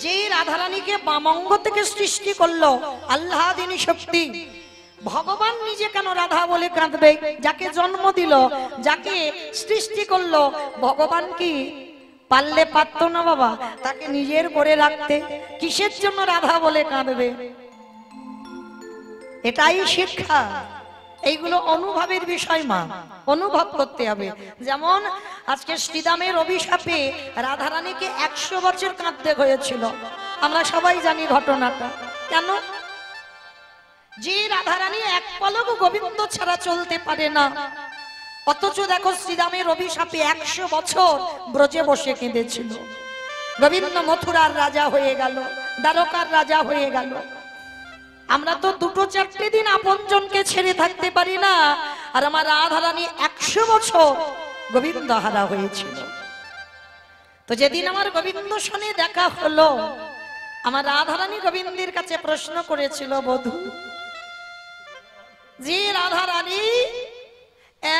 যে রাধারানীকে বামঙ্গ থেকে সৃষ্টি করলো আল্লাদিনী শক্তি, ভগবান নিজে কেন রাধা বলে কাঁদবে? যাকে জন্ম দিল, যাকে সৃষ্টি করলো, ভগবান কি পারলে পারত না বাবা তাকে নিজের করে রাখতে? কিসের জন্য রাধা বলে কাঁদবে? এটাই শিক্ষা। এইগুলো অনুভবের বিষয় মা, অনুভব করতে হবে। যেমন আজকে শ্রীদামের অভিশাপে রাধারানীকে 100 বছর কাঁদতে হয়েছিল, আমরা সবাই জানি ঘটনাটা। কেন? যে রাধারানী এক পলক গোবিন্দ ছাড়া চলতে পারে না, অথচ দেখো শ্রীরামের অভিশাপে 100 বছর ব্রজে বসে কেঁদেছিল। গোবিন্দ মথুরার রাজা হয়ে গেল, দ্বারকার রাজা হয়ে গেল। আমরা তো 2-4 দিন আপনজনকে ছেড়ে থাকতে পারি না, আর আমার রাধারানী 100 বছর গোবিন্দ হারা হয়েছিল। তো যেদিন আমার গোবিন্দ সনে দেখা হলো, আমার রাধারানী গোবিন্দের কাছে প্রশ্ন করেছিল, বধূ যে রাধারানী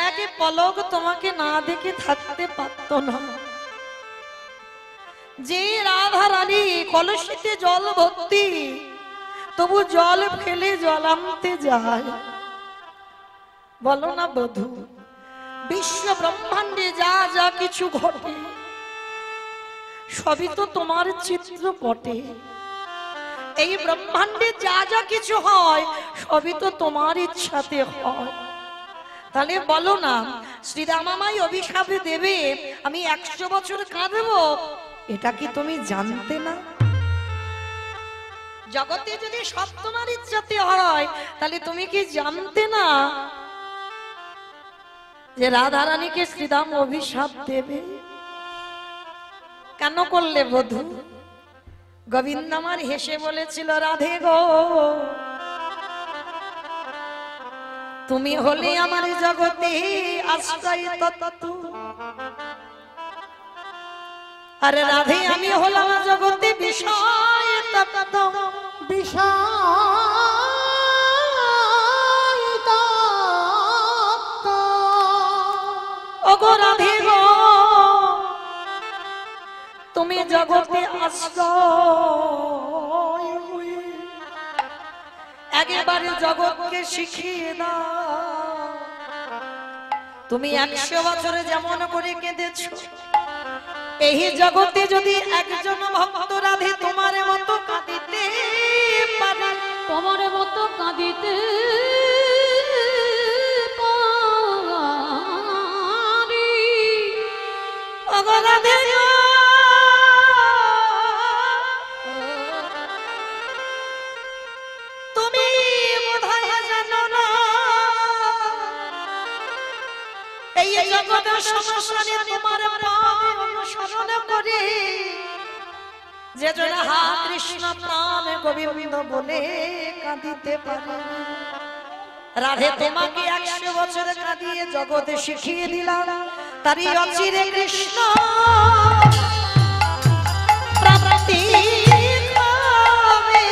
এক পলক তোমাকে না দেখে থাকতে পারত না, যে রাধারানী কলসিতে জল ভর্তি তবু জল ফেলে জল আনতে যায়, বলো না বধূ বিশ্ব ব্রহ্মাণ্ডে যা যা কিছু ঘটে সবই তো তোমার চিত্রপটে। এই ব্রহ্মাণ্ডে যা যা কিছু হয় সবই তো তোমার ইচ্ছাতে হয়। তাহলে বলো না, শ্রীরাম আমায় অভিশাপ দেবে, আমি 100 বছর কাঁদবো, এটা কি তুমি জানতে না? জগতে যদি সব তোমার ইচ্ছাতে হয়, তাহলে তুমি কি জানতে না যে রাধারানীকে শ্রীরাম অভিশাপ দেবে? কেন করলে বধূ? গোবিন্দ আমার হেসে বলেছিল, রাধে গো তুমি হলে আমার জগতে আশ্রয় তত্ত্ব, আরে রাধে আমি হলাম জগতে বিষয় তত্ত্ব। বিষয় তত্ত্ব ওগো রাধে গো তুমি জগতে আশ্রয়, একেবারে জগৎকে শিখিয়ে দাও। তুমি 100 বছরে যেমন করে কেঁদেছো, এই জগতে যদি একজন ভক্ত রাধে তোমার মতো কাঁদিতে পারে, তোমার মতো কাঁদিতে পারি, ওগো রাধে গো তুমি বোধহয় জানো না এই জগতের সংসারে তোমার পাবে অনুসরণ করে যে জন হা কৃষ্ণ প্রাণ গোবিন্দ বলে কাঁদিতে পারে। রাধে তোমাকে 100 বছর কাঁদিয়ে জগতে শিখিয়ে দিলাম, তারই অচিরে কৃষ্ণ প্রাপ্তি হবে।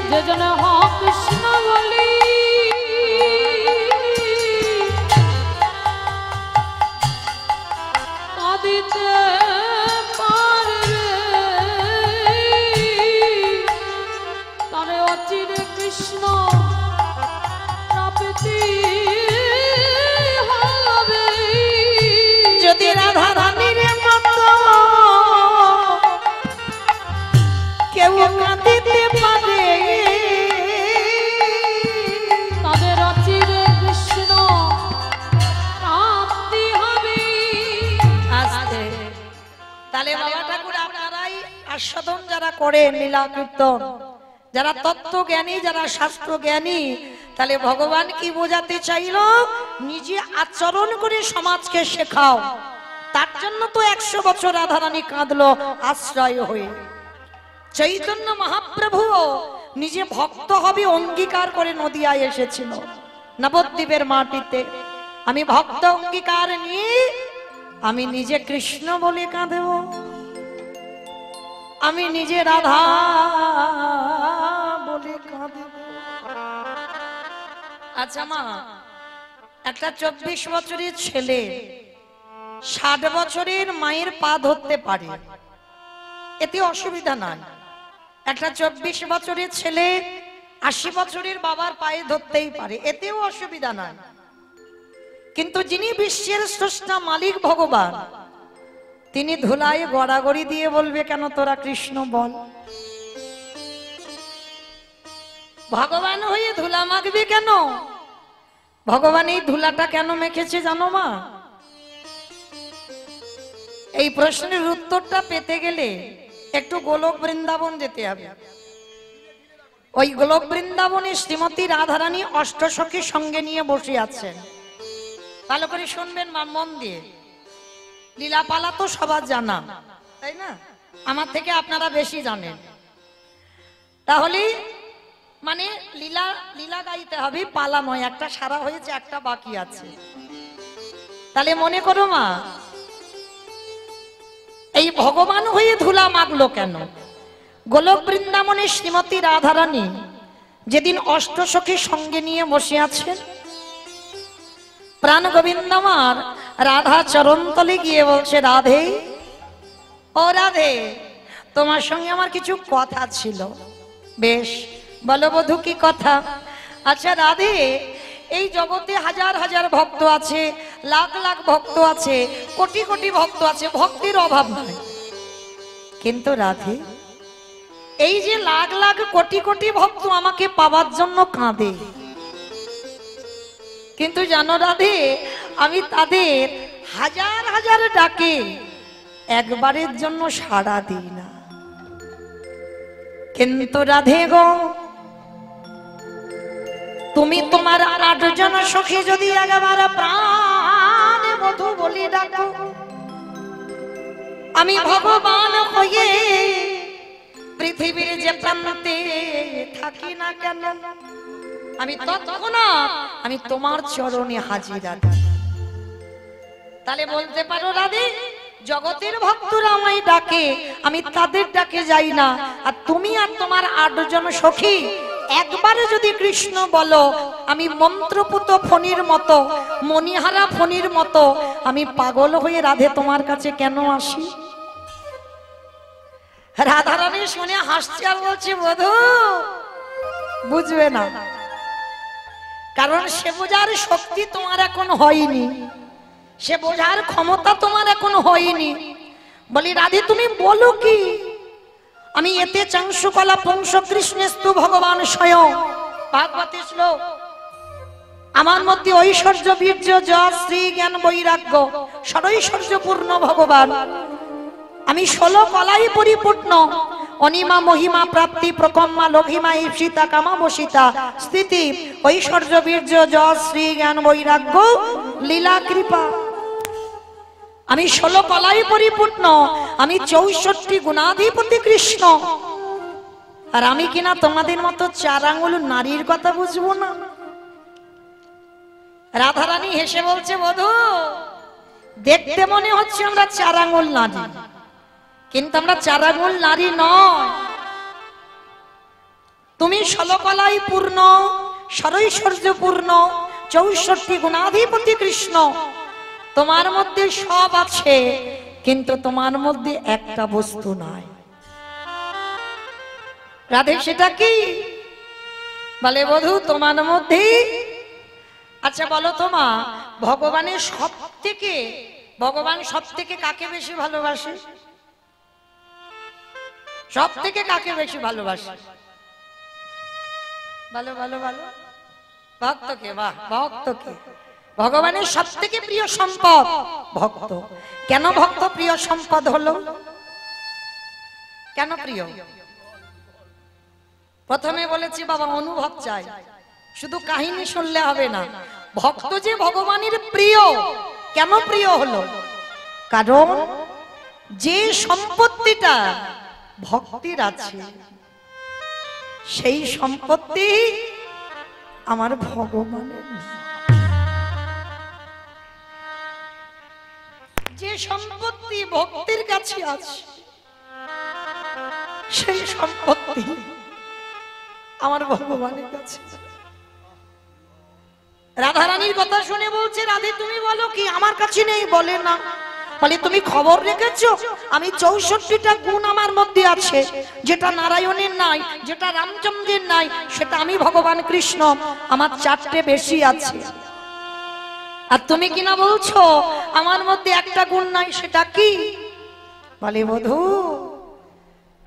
যে জন হা কৃষ্ণ বলি কাঁদিতে পারবে, তারে অচিরে কৃষ্ণ প্রাপ্তি হবে। যদি রাধা রানীর মতো কেউ কাঁদিতে পারে, তাদের অচিরে কৃষ্ণ প্রাপ্তি হবে। আস্তে তাহলে বাবা ঠাকুর আপনারাই আস্বাদন যারা করেন লীলা কীর্তন, যারা তত্ত্ব জ্ঞানী, যারা শাস্ত্র জ্ঞানী, তাহলে ভগবান কি বোঝাতে চাইলো? নিজে আচরণ করে সমাজকে শেখাও। তার জন্য তো 100 বছর রাধারানী কাঁদলো আশ্রয় হয়ে। চৈতন্য মহাপ্রভু নিজে ভক্ত হবে অঙ্গীকার করে নদিয়ায় এসেছিল, নবদ্বীপের মাটিতে। আমি ভক্ত অঙ্গীকার নিয়ে আমি নিজে কৃষ্ণ বলে কাঁদব, আমি নিজে রাধা বলে কাঁদব। আচ্ছা মা, একটা 24 বছরের ছেলে 60 বছরের মায়ের পা ধরতে পারে, এতে অসুবিধা নাই। একটা 24 বছরের ছেলে 80 বছরের বাবার পায়ে ধরতেই পারে, এতেও অসুবিধা নাই। কিন্তু যিনি বিশ্বের স্রষ্টা মালিক ভগবান, তিনি ধুলায় গড়াগড়ি দিয়ে বলবে কেন তোরা কৃষ্ণ বল। ভগবান হয়ে ধুলা মাখবে কেন? ভগবান এই ধুলাটা কেন মেখেছে জানো মা? এই প্রশ্নের উত্তরটা পেতে গেলে একটু গোলক বৃন্দাবন যেতে হবে। ওই গোলক বৃন্দাবনে শ্রীমতী রাধারানী অষ্টসখীর সঙ্গে নিয়ে বসে আছেন। ভালো করে শুনবেন মা, মন দিয়ে। লীলাপালা তো সবার জানা, তাই না? আমার থেকে আপনারা বেশি জানেন। তাহলে মানে লীলা লীলা গাইতে হবে, পালা নয়। একটা সারা হয়েছে, একটা বাকি আছে। তাহলে মনে করো মা, এই ভগবান হয়ে ধুলা মাগলো কেন? গোলক বৃন্দাবনে শ্রীমতী রাধারানী যেদিন অষ্টসখীর সঙ্গে নিয়ে বসে আছেন, প্রাণ গোবিন্দ আমার রাধা চরণতলে গিয়ে বলছে, রাধে ও রাধে, তোমার সঙ্গে আমার কিছু কথা ছিল। বেশ, বলো বধূ কি কথা? আচ্ছা রাধে, এই জগতে হাজার হাজার ভক্ত আছে, লাখ লাখ ভক্ত আছে, কোটি কোটি ভক্ত আছে, ভক্তির অভাব নাই। কিন্তু রাধে, এই যে লাখ লাখ কোটি কোটি ভক্ত আমাকে পাওয়ার জন্য কাঁদে, কিন্তু জানো রাধে, আমি তাদের হাজার হাজার ডাকে একবারের জন্য সাড়া দিই না। কিন্তু রাধে গো, তুমি তোমার 8 জন সখী যদি একবার প্রাণ বধূ বলি ডাকো, আমি ভগবান হয়ে পৃথিবীর যে প্রান্তে থাকি না কেন, আমি তৎক্ষণাৎ আমি তোমার চরণে হাজির আছি। তাহলে বলতে পারো রাধে, জগতের ভক্তরা আমায় ডাকে, আমি তাদের ডাকে যাই না। আর তুমি আর তোমার 8 জন সখী একবারে যদি কৃষ্ণ বলো, আমি মন্ত্রপুত ফণির মতো, মণিহারা ফণির মতো আমি পাগল হয়ে রাধে তোমার কাছে কেন আসি? রাধারানী শুনে হাসছে আর বলছে, বধূ বুঝবে না, কারণ সে বোঝার শক্তি তোমার এখন হয়নি, সে বোঝার ক্ষমতা তোমার এখন হয়নি। বলি রাধে তুমি বলো কি? আমি এতে চাংশুকলা পুংস কৃষ্ণেস্তু ভগবান স্বয়ং, ভাগবতী শ্লোক। আমার মধ্যে ঐশ্বর্য বীর্য যশ শ্রী জ্ঞান বৈরাগ্য ষড়ৈশ্বর্যপূর্ণ ভগবান। আমি 16 কলাই পরিপূর্ণ, অনিমা মহিমা প্রাপ্তি প্রকম্মা লঘিমা ঈপ্সিতা কামা বসিতা স্থিতি ঐশ্বর্য বীর্য যশ শ্রী জ্ঞান বৈরাগ্য লীলা কৃপা। আমি 16 কলাই পরিপূর্ণ, আমি 64 গুণাধিপতি কৃষ্ণ। আর আমি কিনা তোমাদের মতো 4 আঙ্গুল নারীর কথা বুঝবো না? রাধারানী হেসে বলছে, বধূ দেখতে মনে হচ্ছে আমরা 4 আঙ্গুল নারী, কিন্তু আমরা 4 আঙ্গুল নারী নয়। তুমি 16 কলাই পূর্ণ, ষড়ৈশ্বর্য পূর্ণ, 64 গুণাধিপতি কৃষ্ণ। তোমার মধ্যে সব আছে, কিন্তু তোমার মধ্যে একটা বস্তু নাই। রাধে সেটা কি? বলে বধূ তোমার মধ্যে। আচ্ছা বলো তোমা, ভগবানের সব থেকে, ভগবান সব থেকে কাকে বেশি ভালোবাসে? সব থেকে কাকে বেশি ভালোবাসে? বলো বলো বলো। ভক্তকে। বাহ, ভক্তকে। ভগবানের সব থেকে প্রিয় সম্পদ ভক্ত। কেন ভক্ত প্রিয় সম্পদ হলো? কেন প্রিয়? প্রথমে বলেছি বাবা অনুভব চাই, শুধু কাহিনী শুনলে হবে না। ভক্ত যে ভগবানের প্রিয়, কেন প্রিয় হলো? কারণ যে সম্পত্তিটা ভক্তির আছে, সেই সম্পত্তি আমার ভগবানের। যে সম্পত্তি ভক্তির কাছে আছে, সেই সম্পত্তি আমার ভগবানের কাছে। রাধারানীর কথা শুনে বলছে, রাধে তুমি বলো কি? আমার কাছে নেই। বলে না। বলে তুমি খবর রেখেছো আমি 64টা গুণ আমার মধ্যে আছে, যেটা নারায়ণের নাই, যেটা রামচন্দ্রের নাই, সেটা আমি ভগবান কৃষ্ণ, আমার 4টে বেশি আছে। আর তুমি কিনা বলছো আমার মধ্যে একটা গুণ নাই, সেটা কি? বলে বধূ,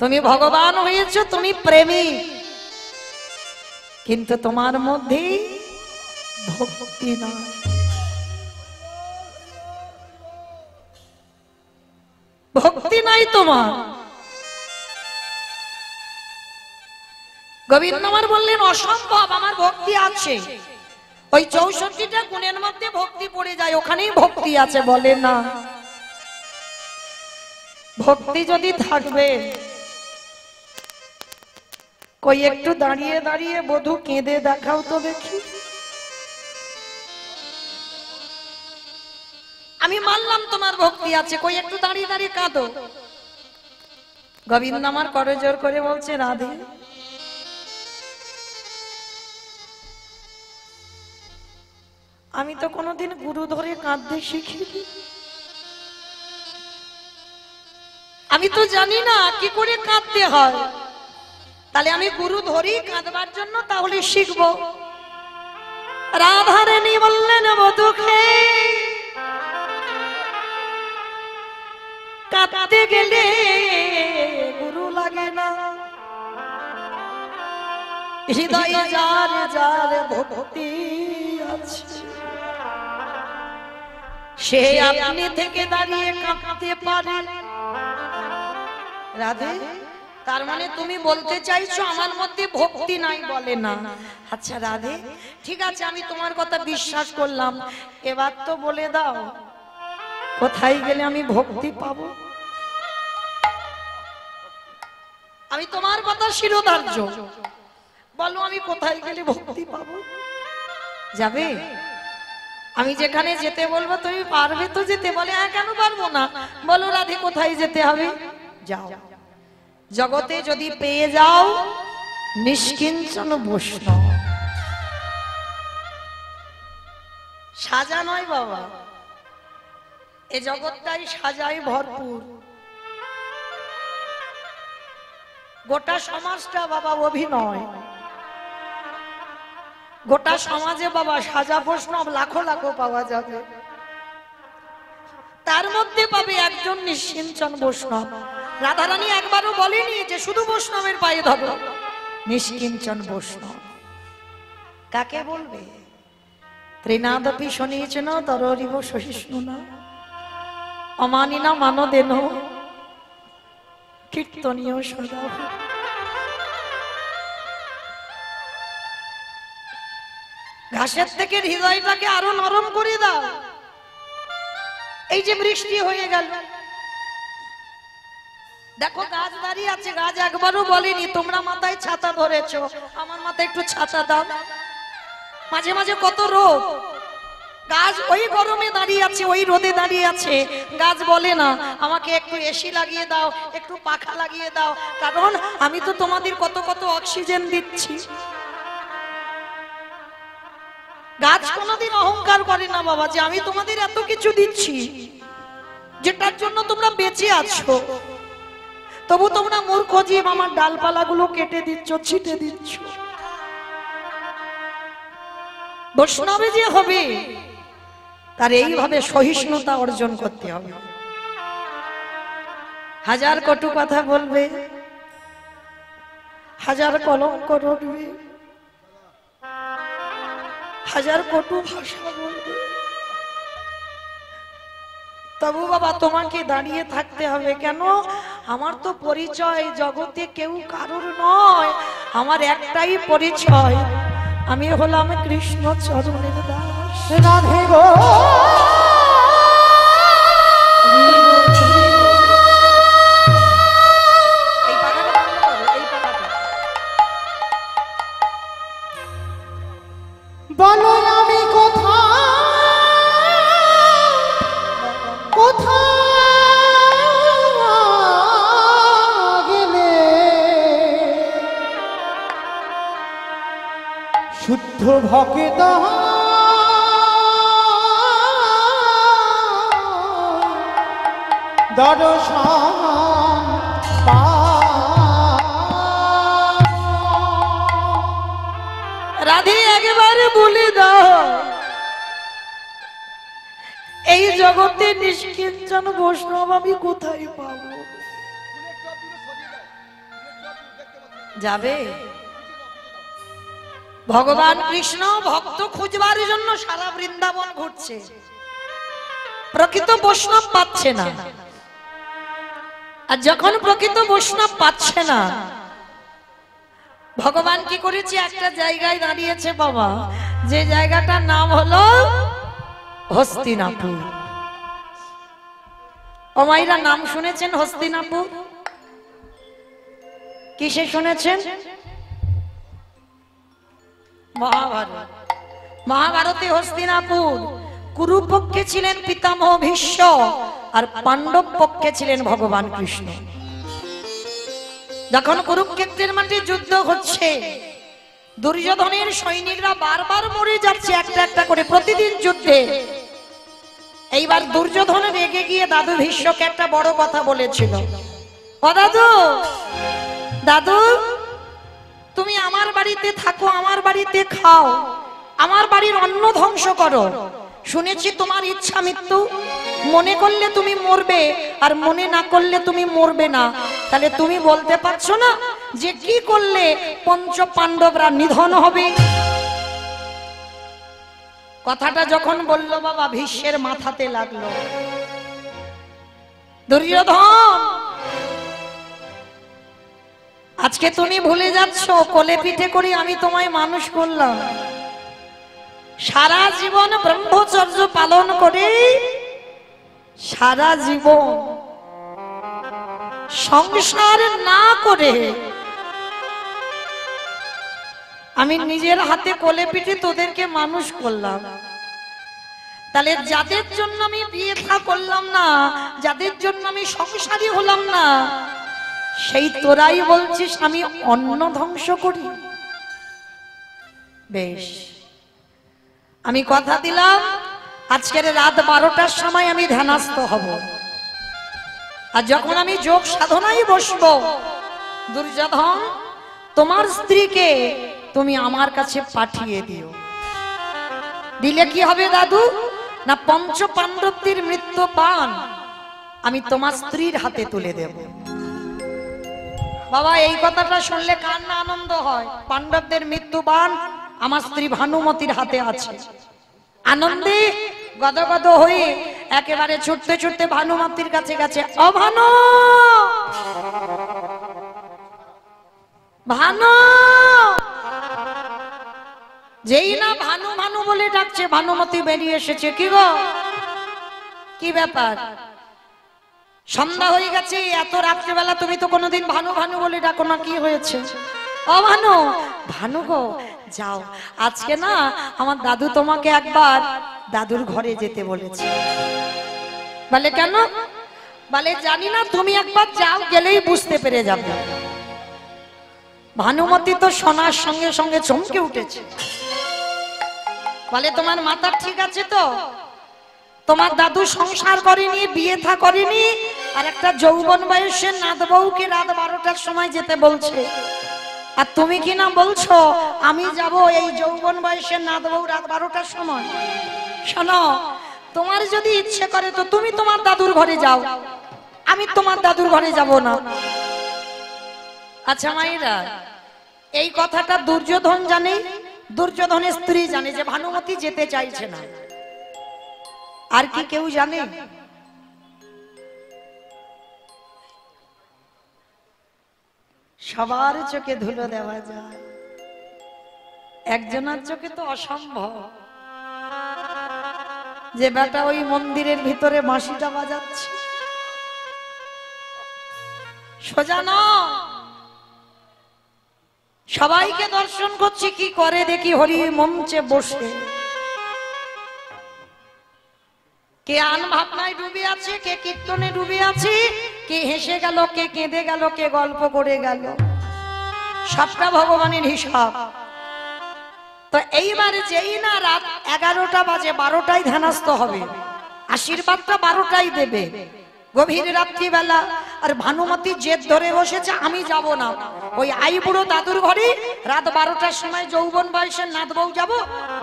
তুমি ভগবান হয়েছো, তুমি প্রেমী, কিন্তু তোমার মধ্যে ভক্তি নাই। ভক্তি নাই তোমার। গোবিন্দ আমার বললেন অসম্ভব, আমার ভক্তি আছে। ওই 64টা গুণের মধ্যে ভক্তি পড়ে যায়, ওখানেই ভক্তি আছে। বলে না, ভক্তি যদি থাকবে, কই একটু দাঁড়িয়ে দাঁড়িয়ে বধূ কেঁদে দেখাও তো দেখি। আমি মানলাম তোমার ভক্তি আছে, কই একটু দাঁড়িয়ে দাঁড়িয়ে কাঁদো। গোবিন্দ আমার করজোর করে বলছে, রাধে, আমি তো কোনোদিন গুরু ধরে কাঁদতে শিখিনি, আমি তো জানি না কি করে কাঁদতে হয়। তাহলে আমি গুরু ধরি কাঁদবার জন্য, তাহলে শিখবো। রাধারানী বললেন, বধূকে কাঁদতে গেলে গুরু লাগে না, হৃদয়ে যার যার ভক্তি আছে, সে আপনি থেকে দাঁড়িয়ে কাঁদতে পারে। রাধে, তার মানে তুমি বলতে চাইছো আমার মধ্যে ভক্তি নাই? বলে না। আচ্ছা রাধে, ঠিক আছে, আমি তোমার কথা বিশ্বাস করলাম, এবার তো বলে দাও কোথায় গেলে আমি ভক্তি পাবো। আমি তোমার কথা শিরোধার্য, বলো আমি কোথায় গেলে ভক্তি পাবো। যাবে? আমি যেখানে যেতে বলবো তুমি পারবে তো যেতে? বলে হ্যাঁ, কেন পারবো না, বলো রাধে কোথায় যেতে হবে। যাও, জগতে যদি পেয়ে যাও নিষ্কিঞ্চন বৈষ্ণব। সাজা নয় বাবা, এ জগৎটাই সাজায় ভরপুর। গোটা সমাজটা বাবা অভিনয়, গোটা সমাজে বাবা সাজা বৈষ্ণব লাখো লাখো পাওয়া যাবে, তার মধ্যে পাবে একজন নিষ্কিঞ্চন বৈষ্ণব। রাধারানী একবারও বলেনি যে শুধু বৈষ্ণবের পায়ে ধরো, নিষ্কিঞ্চন বৈষ্ণব কাকে বলবে? ত্রিনাদপি শনিচন তরিব সহিষ্ণু না অমানিনা মানদেন কীর্তনীয় সদা। ঘাসের থেকে হৃদয়টাকে আরো নরম করে দাও। এই যে বৃষ্টি হয়ে গেল, দেখো গাছ দাঁড়িয়ে আছে, গাছ একবারও বলেনি তোমরা মাথায় ছাতা ধরেছো, আমার মাথায় একটু ছাতা দাও। মাঝে মাঝে কত রোদ, গাছ ওই গরমে দাঁড়িয়ে আছে, ওই রোদে দাঁড়িয়ে আছে, গাছ বলে না আমাকে একটু এসি লাগিয়ে দাও, একটু পাখা লাগিয়ে দাও, কারণ আমি তো তোমাদের কত কত অক্সিজেন দিচ্ছি। গাছ কোনোদিন অহংকার করে না বাবা যে আমি তোমাদের এত কিছু দিচ্ছি, যেটার জন্য তোমরা বেঁচে আছো, তবু তোমরা মূর্খ জীব আমার ডালপালাগুলো কেটে দিচ্ছ, ছিটে দিচ্ছ। বৈষ্ণবে যে হবে তার এইভাবে সহিষ্ণুতা অর্জন করতে হবে। হাজার কটু কথা বলবে, হাজার কলঙ্ক রটবে, হাজার কটু ভাষা বলবে, তবু বাবা তোমাকে দাঁড়িয়ে থাকতে হবে। কেন? আমার তো পরিচয় জগতে কেউ কারোর নয়, আমার একটাই পরিচয়, আমি হলাম কৃষ্ণ চরণের দাস। রাধে গো বলো আমি কোথায় গেলে শুদ্ধ ভক্ত দর্শন পাব। রাধে একেবারে বলে দাও, এই জগতে নিষ্কিঞ্চন বৈষ্ণব আমি কোথায় পাবো? যাবে ভগবান কৃষ্ণ ভক্ত খুঁজবার জন্য সারা বৃন্দাবন ঘুরছে, প্রকৃত বৈষ্ণব পাচ্ছে না। আর যখন প্রকৃত বৈষ্ণব পাচ্ছে না, ভগবান কি করেছে? একটা জায়গায় দাঁড়িয়েছে বাবা, যে জায়গাটার নাম হলো হস্তিনাপুর। অমাইরা নাম শুনেছেন হস্তিনাপুর? কিসে শুনেছেন? মহাভারত। মহাভারতে হস্তিনাপুর কুরুপক্ষে ছিলেন পিতামহ ভীষ্ম, আর পাণ্ডব পক্ষে ছিলেন ভগবান কৃষ্ণ। যখন কুরুক্ষেত্রের মাঠে যুদ্ধ হচ্ছে, দুর্যোধনের সৈনিকরা বারবার মরে যাচ্ছে একটা একটা করে প্রতিদিন যুদ্ধে। এইবার দুর্যোধন রেগে গিয়ে দাদু ভীষ্মকে একটা বড় কথা বলেছিল, ও দাদু, দাদু তুমি আমার বাড়িতে থাকো, আমার বাড়িতে খাও, আমার বাড়ির অন্ন ধ্বংস করো, শুনেছি তোমার ইচ্ছা মৃত্যু, মনে করলে তুমি মরবে আর মনে না করলে তুমি মরবে না, তাহলে তুমি বলতে পারছো না যে কি করলে পঞ্চ পাণ্ডবরা নিধন হবে? কথাটা যখন বলল বাবা, ভীষ্মের মাথাতে লাগলো। দুর্যোধন, আজকে তুমি ভুলে যাচ্ছ কোলে পিঠে করে আমি তোমায় মানুষ করলাম, সারা জীবন ব্রহ্মচর্য পালন করে সারা জীবন সংসার না করে আমি নিজের হাতে কোলে পিঠে তোদেরকে মানুষ করলাম। তাহলে যাদের জন্য আমি বিয়ে থা করলাম না, যাদের জন্য আমি সংসারী হলাম না, সেই তোরাই বলছিস আমি অন্ন ধ্বংস করি? বেশ, আমি কথা দিলাম আজকের রাত 12টার সময় আমি ধ্যানস্থ হব, আর যখন আমি যোগ সাধনায় বসবো, দুর্যোধন তোমার স্ত্রীকে তুমি আমার কাছে পাঠিয়ে দিও। দিলে কি হবে দাদু? না পঞ্চ পাণ্ডবদের মৃত্যু পান আমি তোমার স্ত্রীর হাতে তুলে দেব। বাবা এই কথাটা শুনলে কার না আনন্দ হয়? পাণ্ডবদের মৃত্যু বান আমার স্ত্রী ভানুমতির হাতে আছে। আনন্দে গদগদ হয়ে একেবারে ছুটতে ছুটতে ভানুমতির কাছে গেছে। ও ভানু, ভানু! যেই না ভানু ভানু বলে ডাকছে, ভানুমতি বেরিয়ে এসেছে। কি গো, কি ব্যাপার? সন্ধ্যা হয়ে গেছে, এত রাত্রিবেলা তুমি তো কোনোদিন ভানু ভানু বলে ডাকো না, কি হয়েছে? ও ভানু! ভানু গো, যাও, আজকে না আমার দাদু তোমাকে একবার দাদুর ঘরে যেতে বলেছে। বলে কেন? বলে জানি না, তুমি একবার যাও, গেলেই বুঝতে পেরে যাবে। ভানুমতি তো শোনার সঙ্গে সঙ্গে চমকে উঠেছে। বলে তোমার মাথা ঠিক আছে তো? তোমার দাদু সংসার করেনি, বিয়ে থা করেনি, আর একটা যৌবন বয়সের নাত বউকে রাত 12টার সময় যেতে বলছে, আর তুমি কি না বলছো আমি যাব এই যৌবন বয়সের নাত বউ রাত 12টার সময়? শোনো, তোমার যদি ইচ্ছে করে তো তুমি তোমার দাদুর ঘরে যাও, আমি তোমার দাদুর ঘরে যাব না। আচ্ছা মাইরা, এই কথাটা দুর্যোধন জানে, দুর্যোধনের স্ত্রী জানে যে ভানুমতি যেতে চাইছে না। আর কি কেউ জানে? সবার চোখে ধুলো দেওয়া যায়, একজনের চোখে তো অসম্ভব। যে বেটা ওই মন্দিরের ভিতরে বাঁশিটা বাজাচ্ছে, সোজা নয়, সবাইকে দর্শন করছি কি করে দেখি হরি মঞ্চে বসে। কে আন ভাবনায় ডুবে আছে, কে কীর্তনে ডুবে আছে, কে হেসে গেল, কে কেঁদে গেল, কে গল্প করে গেল, সবটা ভগবানের হিসাব। তো এইবার যেই না রাত 11টা বাজে, 12টায় ধ্যানস্থ হবে, আশীর্বাদটা 12টায় দেবে, গভীর রাত্রিবেলা আর ভানুমতি জেদ ধরে বসেছে আমি যাব না। ওই আইবুড়ো দাদুর ঘরে রাত 12টার সময় যৌবন বয়সের নাত বউ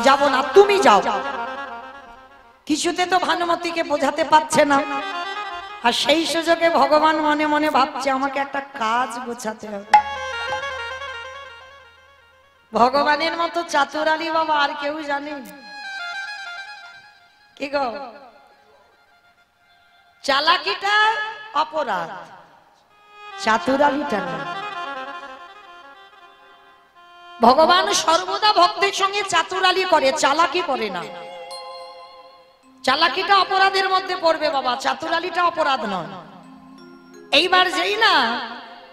যাব না, তুমি যাও। কিছুতে তো ভানুমতিকে বোঝাতে পারছে না। আর সেই সুযোগে ভগবান মনে মনে ভাবছে আমাকে একটা কাজ গোছাতে হবে। ভগবানের মতো চাতুরালী বাবা আর কেউ জানে কি গো? চালাকিটা অপরাধ, চাতুরালীটা না। ভগবান সর্বদা ভক্তের সঙ্গে চাতুরালী করে, চালাকি করে না। চালাকিটা অপরাধের মধ্যে পড়বে বাবা, চাতুরালীটা অপরাধ নয়। এইবার যেই না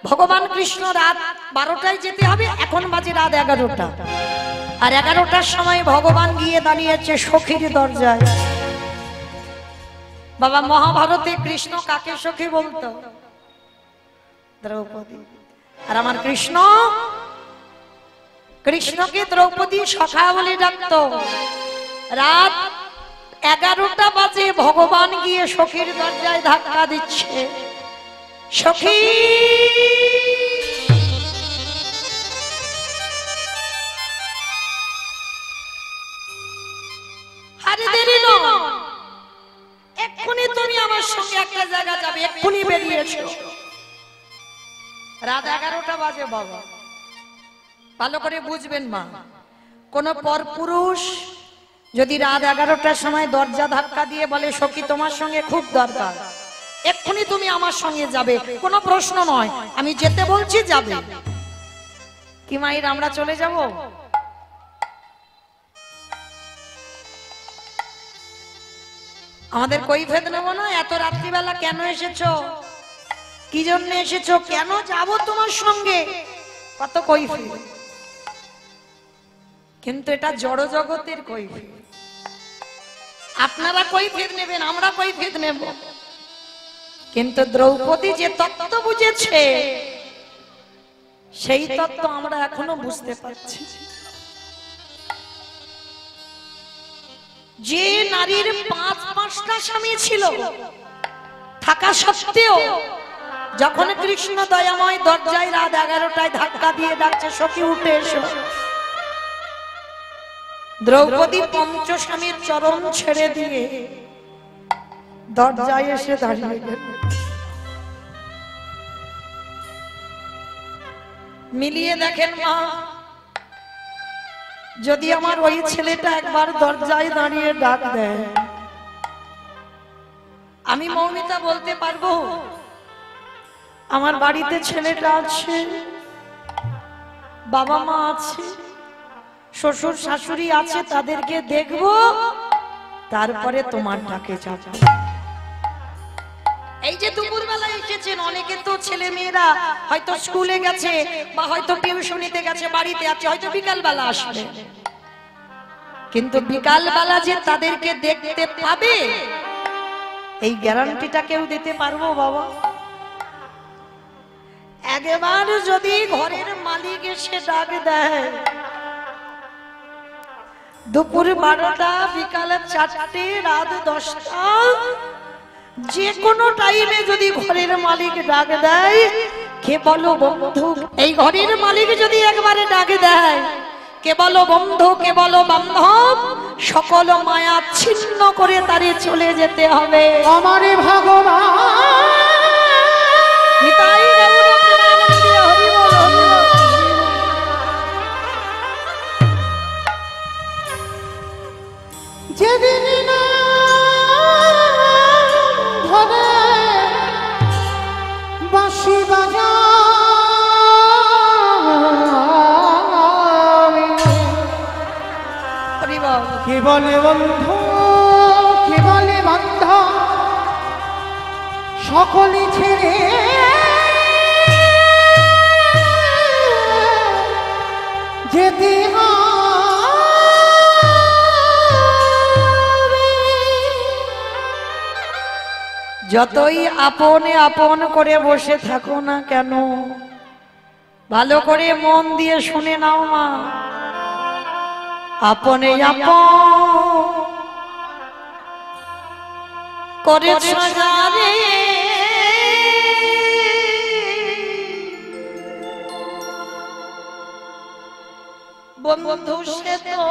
ভগবান কৃষ্ণ রাত 12টায় যেতে হবে, এখন বাজে রাত 11টা, আর 11টার সময় ভগবান গিয়ে দাঁড়িয়েছে সখীর দরজায়। বাবা মহাভারতে কৃষ্ণ কাকে সখী বলতো? দ্রৌপদী। আর আমার কৃষ্ণ, কৃষ্ণকে দ্রৌপদী সখা বলে ডাকতো। রাত 11টা বাজে ভগবান গিয়ে সখীর দরজায় ধাক্কা দিচ্ছে, সখী আরে দেরি নয়, এক্ষুনি তুমি আমার সঙ্গে একটা জায়গা যাবে, এক্ষুনি বেরিয়ে এসো। রাত 11টা বাজে বাবা, ভালো করে বুঝবেন মা। কোন পরপুরুষ যদি রাত 11টার সময় দরজা ধাক্কা দিয়ে বলে সখী তোমার সঙ্গে খুব দরকার, এক্ষুনি তুমি আমার সঙ্গে যাবে, কোনো প্রশ্ন নয়, আমি যেতে বলছি যাবে, কি মায়ের আমরা চলে যাব? আমাদের কৈফিয়ত নেব না? এত রাত্রিবেলা কেন এসেছো, কি জন্য এসেছো, কেন যাব তোমার সঙ্গে, কত কৈফিয়ত। কিন্তু এটা জড় জগতের কৈফিয়ত। আপনারা কৈফিয়ত নেবেন, আমরা কৈফিয়ত নেব। কিন্তু দ্রৌপদী যে তত্ত্ব বুঝেছে সেই তত্ত্ব আমরা এখনো বুঝতে পারছি। যে নারীর 5-5টা স্বামী ছিল থাকা সত্ত্বেও যখন কৃষ্ণ দয়াময় দরজায় রাত 11টায় ধাক্কা দিয়ে ডাকছে সখী উঠে এসো, দ্রৌপদী পঞ্চস্বামীর চরণ ছেড়ে দিয়ে দরজায় এসে দাঁড়িয়ে গেল। মিলিয়ে দেখেন মা, যদি আমার ওই ছেলেটা একবার দরজায় দাঁড়িয়ে ডাক দেয়, আমি মৌমিতা বলতে পারবো আমার বাড়িতে ছেলেটা আছে, বাবা মা আছে, শ্বশুর শাশুড়ি আছে, তাদেরকে দেখবো, তারপরে তোমার ডাকে যাব। এই যে দুপুরবেলা এসেছেন, অনেকে তো ছেলে মেয়েরা হয়তো স্কুলে গেছে বা হয়তো টিউশনিতে গেছে, বাড়িতে আছে, হয়তো বিকাল বেলা আসবে। কিন্তু বিকাল বেলা যে তাদেরকে দেখতে পাবে এই গ্যারান্টিটা কেউ দিতে পারবো বাবা? একবার যদি ঘরের মালিক এসে ডাক দেয় দুপুর 12টা, বিকালে 4টে, রাত 10টা, যে কোনো টাইমে যদি ঘরের মালিক ডাক দেয়, কে বলো বন্ধু, এই ঘরের মালিক যদি একবারে ডাক দেয়, কে বলো বন্ধু, কে বলো বান্ধব, সকল মায়া ছিন্ন করে তারে চলে যেতে হবে। আমারে ভগবান নিতাই গৌর প্রেমানন্দে হরি বল, হরি বল। যেদিন না ধরে বাঁশি বাজাবে, হরি বল। কে বলে বন্ধু, কে বলে বান্ধব, সকলে ছেড়ে যেতে হবে। যতই আপনে আপন করে বসে থাকো না কেন, ভালো করে মন দিয়ে শুনে নাও মা, আপনে আপন করে সাজারে বন্ধু সে তো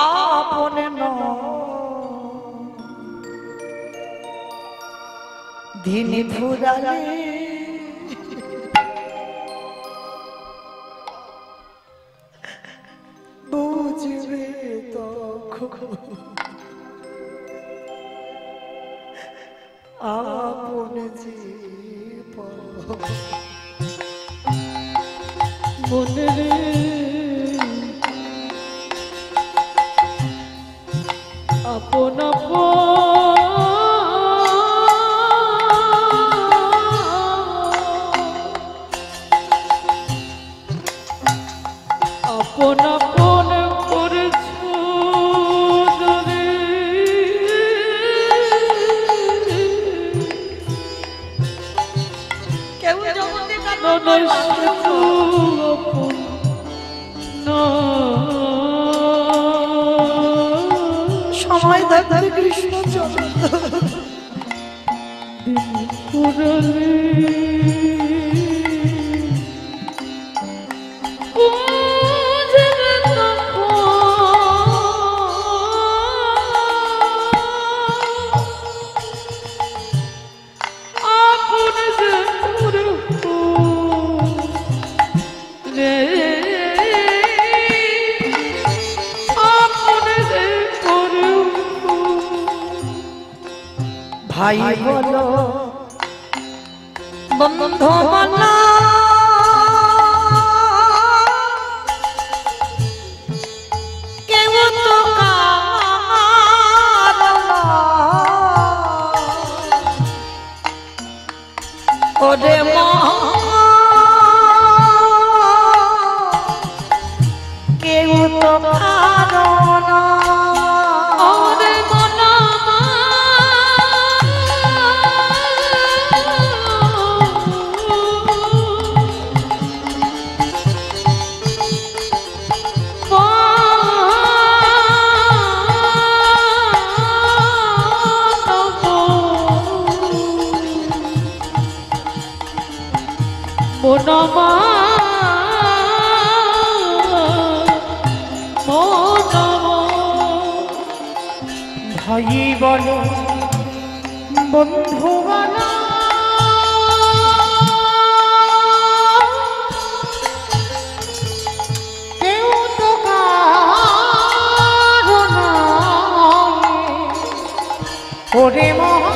আপন ধিনি ফুরালে বুঝবে তখন আপন জীবন মনে রে আপন আপন আপন করেছ রে কেউ জগতে সময় থাকতে কৃষ্ণ ভাই বলো বন্ধু মানা কেউ তো ওরে মা কেউ তো কারণ ভাই বলো বন্ধু বলো কেউ তো কারণ ওরে মহা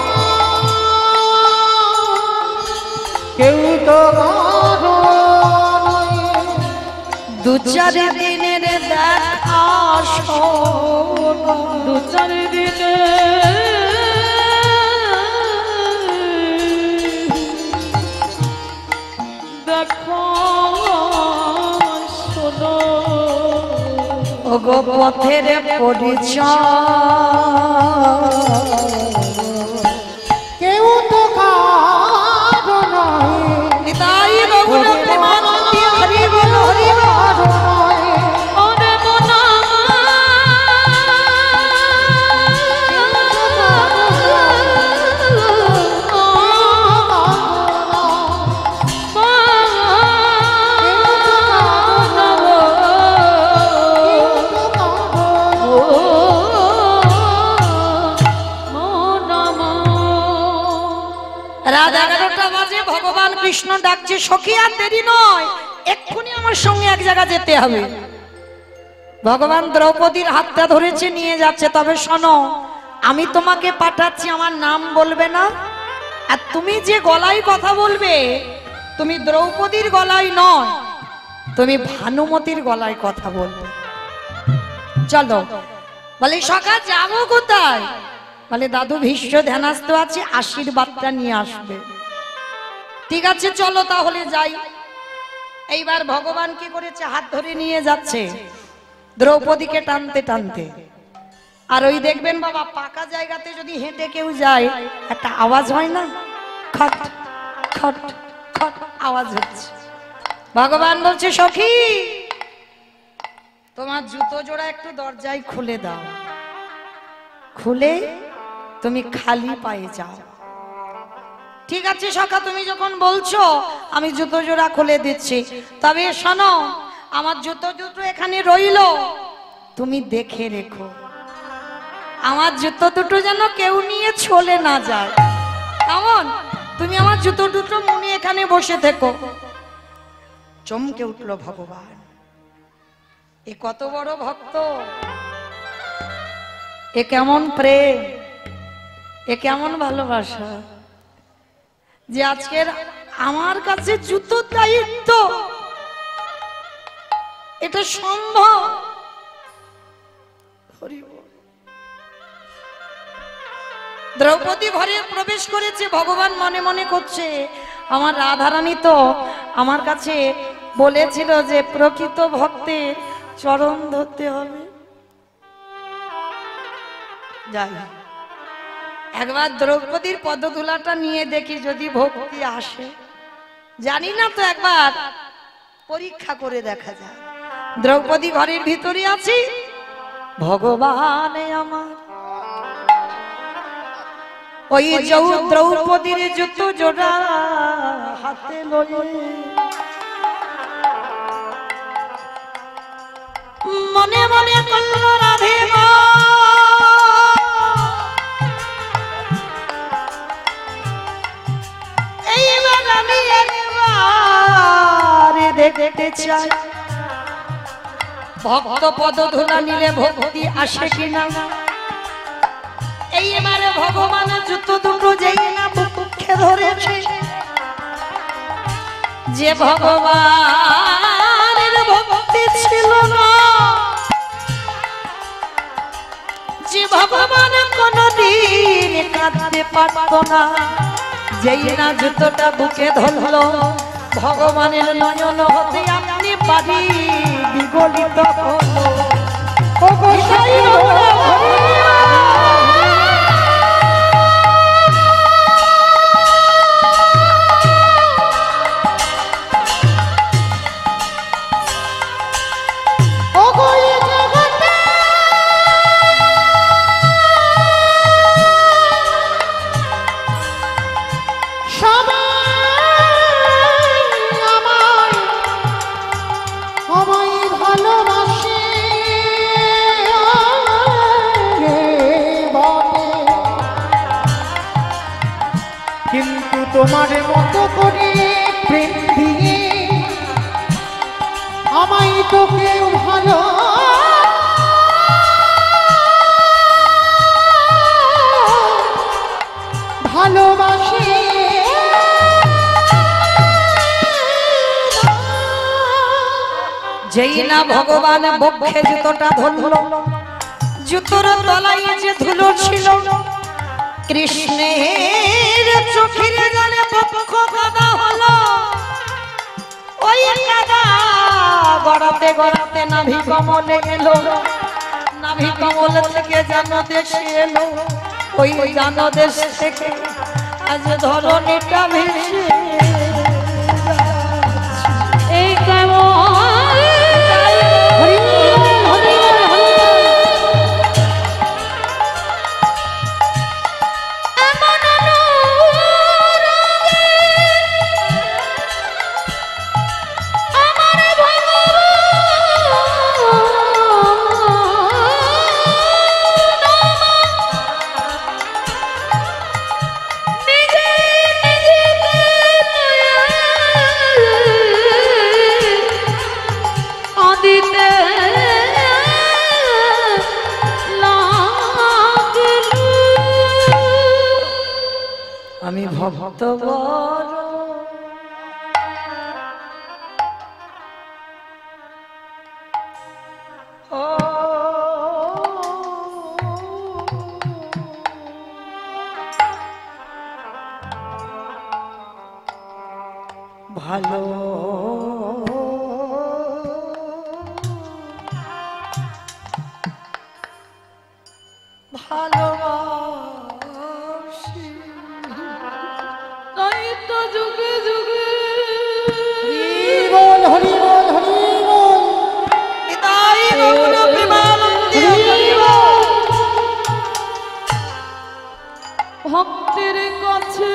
কেউ তো দু চার দিনের দেখা দু চার দিনে দেখো শোনো ওগো পথের পরিচয় কেউ তো কারণ নিতাই রঘুনাথ মানবী হরি বল হরি বল ওরে মনা রাত 11টা বাজে ভগবান কৃষ্ণ ডাকছে সখী আর দেরি নয় এক্ষুনি আমার সঙ্গে এক জায়গা যেতে হবে ভগবান দ্রৌপদীর হাতটা ধরেছে নিয়ে যাচ্ছে তবে শোনো আমি তোমাকে পাঠাচ্ছি আমার নাম বলবে না আর তুমি যে গলায় কথা বলবে তুমি দ্রৌপদীর গলায় নয় তুমি ভানুমতির গলায় কথা বলবে চলো বলে সখা যাবো কোথায় বলে দাদু ভীষ্ম ধ্যানস্থ আছে আশীর্বাদটা নিয়ে আসবে ঠিক আছে চলো তাহলে যাই এইবার ভগবান কি করেছে হাত ধরে নিয়ে যাচ্ছে দ্রৌপদীকে টানতে টানতে আর ওই দেখবেন বাবা পাকা জায়গাতে যদি হেঁটে কেউ যায় একটা আওয়াজ হয় না খট খট খট আওয়াজ হচ্ছে ভগবান বলছে সখী তোমার জুতো জোড়া একটু দরজায় খুলে দাও খুলে তুমি খালি পায়ে যাও ঠিক আছে সখা, তুমি যখন বলছো আমি জুতো জোড়া খুলে দিচ্ছি, তবে শোনো আমার জুতো দুটো এখানে রইলো, তুমি দেখে রেখো আমার জুতো দুটো যেন কেউ নিয়ে চলে না যায়। কেমন? তুমি আমার জুতো দুটো মনে এখানে বসে থেকো। চমকে উঠলো ভগবান, এ কত বড় ভক্ত, এ কেমন প্রেম, এ কেমন ভালোবাসা, যে আজকের আমার কাছে জুতোর দায়িত্ব, এটা সম্ভব। দ্রৌপদী ঘরে প্রবেশ করেছে, ভগবান মনে মনে করছে আমার রাধারানী তো আমার কাছে বলেছিল যে প্রকৃত ভক্তের চরণ ধরতে হবে। যাই একবার দ্রৌপদীর পদধূলাটা নিয়ে দেখি যদি ভক্তি আসে, জানি না তো, একবার পরীক্ষা করে দেখা যায়। দ্রৌপদী ঘরের ভিতরে আছি, ভগবান আমার ওই দ্রৌপদীর জুতো জোড়া হাতে লয়ে মনে মনে করল রাধে গো, এইবার আমি একবার দেখতে চাই ভক্ত পদধূলা নিলে ভক্তি আসে কিনা। এইবারে ভগবানের জুতো দুটো যেই না বুকে ধরেছে, যে ভগবানের ভক্তি ছিল না, যে ভগবান কোনদিন কাঁদতে পারত না, যেই না জুতোটা বুকে ধরলো, ভগবানের নয়ন হতে আপনি বাড়ি বিগলিত হলো। তোমার মতো করে প্রেম দিয়ে আমায় তো কেউ ভালো ভালোবাসে। যেই না ভগবান বক্ষে জুতোটা ধরল, জুতোর তলায় যে ধুলো ছিল, কৃষ্ণের চোখের জলে বক্ষ কাদা হলো। ওই কাদা গড়াতে গড়াতে নাভি কমলে এলো, নাভি কমল থেকে জানো দেশে এলো, ওই জানো দেশ থেকে আজ ধরণীটা ভেসে এই কেমন আমি ভক্ত বড় ও ভালো ভালোবাসি, তাই তো যুগে যুগে বল হরি বল হরি বল নিতাই গৌর প্রেমানন্দে হরি বল। ভক্তের কাছে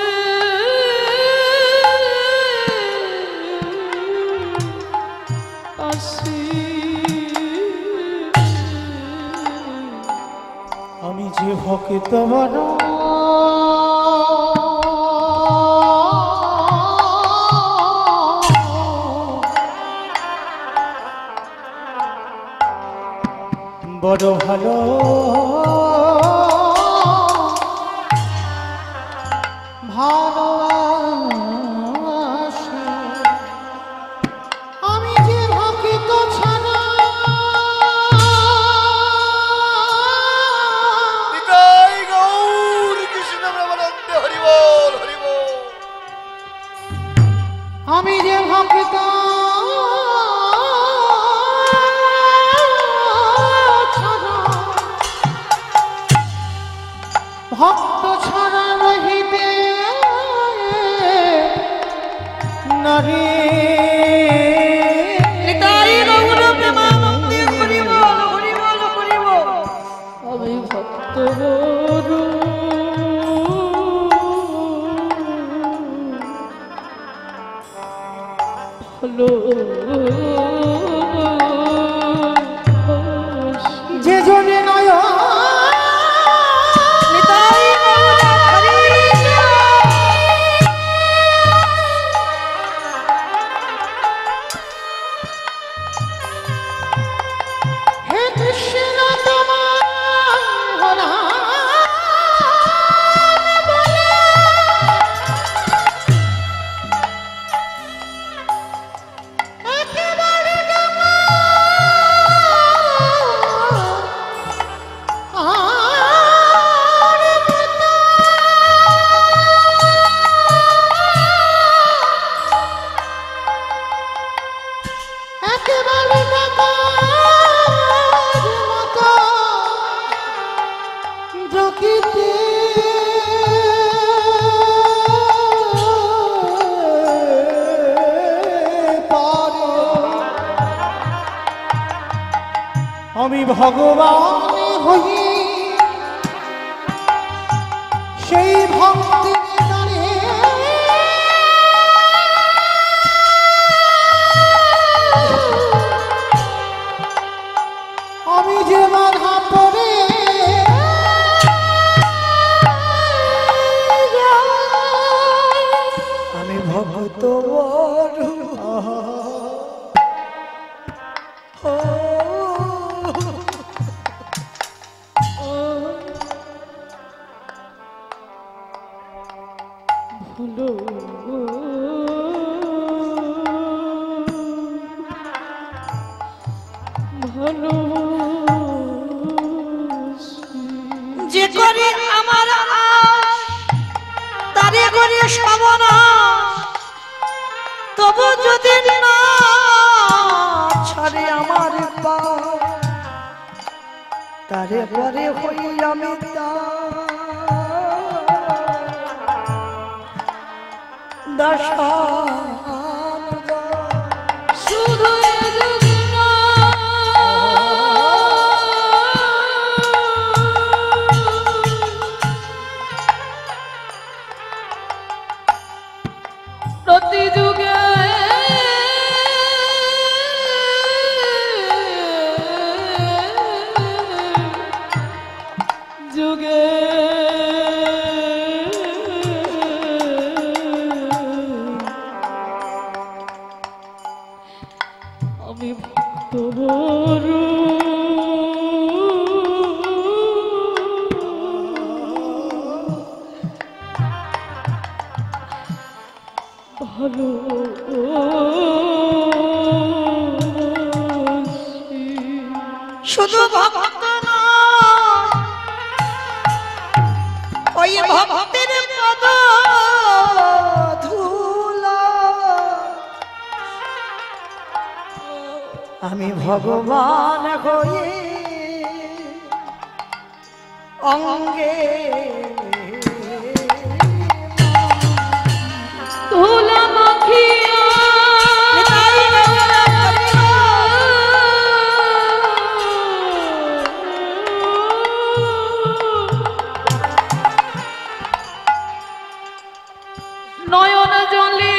ভক্ত বড় বড় ভালো ভালোবাসি আমি যে ভক্ত ছাড়া নিতাই গৌর কৃষ্ণ প্রেমানন্দে হরি বল হরি বল। আমি যে ভক্ত ভক্ত ছাড়া রহিতে নারী নিতাই গৌর প্রেমানন্দে হরি বল হরি বল হরি বল। আমি ভক্ত বড় ভালো যে জনে নয় নিতাই গৌর হরি হে কৃষ্ণ তোমার হলা আমি ভগবান হই সেই ভক্তি নিদানে আমি যে বাধা পড়ে আমি ভক্ত ভালো ভালো যে করে আমার আশ তারে করে সর্বনাশ তবু যদি না ছাড়ে আমার পা তারে পরে হই আমি দশানুগা শুধু এ যুগে না প্রতি যুগে যুগে আমি ভক্ত বড় ভালো শুধু ভক্ত নয় ওই ভক্তের পদ ধুলা আমি ভগবান হয়ে অঙ্গে ধুলা মাখিয়া নিতাই গৌর হরি বল। নয়ন জলে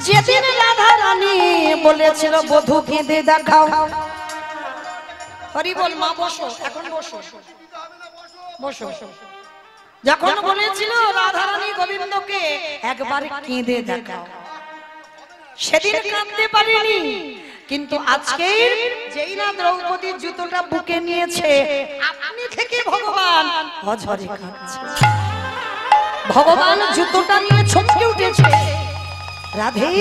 যেদিন রাধা রানী বলেছিল বধূ কেঁদে দেখাও, হরি বল মা বসো, এখন বসো বসো, যখন বলেছিল রাধা রানী গোবিন্দকে একবার কেঁদে দেখাও, সেদিন কাঁদতে পারিনি। কিন্তু আজকে যেই না দ্রৌপদীর জুতোটা বুকে নিয়েছে, আপনি থেকে ভগবান অঝরে কাঁদছে। ভগবান জুতোটা নিয়ে চমকে উঠেছে। রাধে,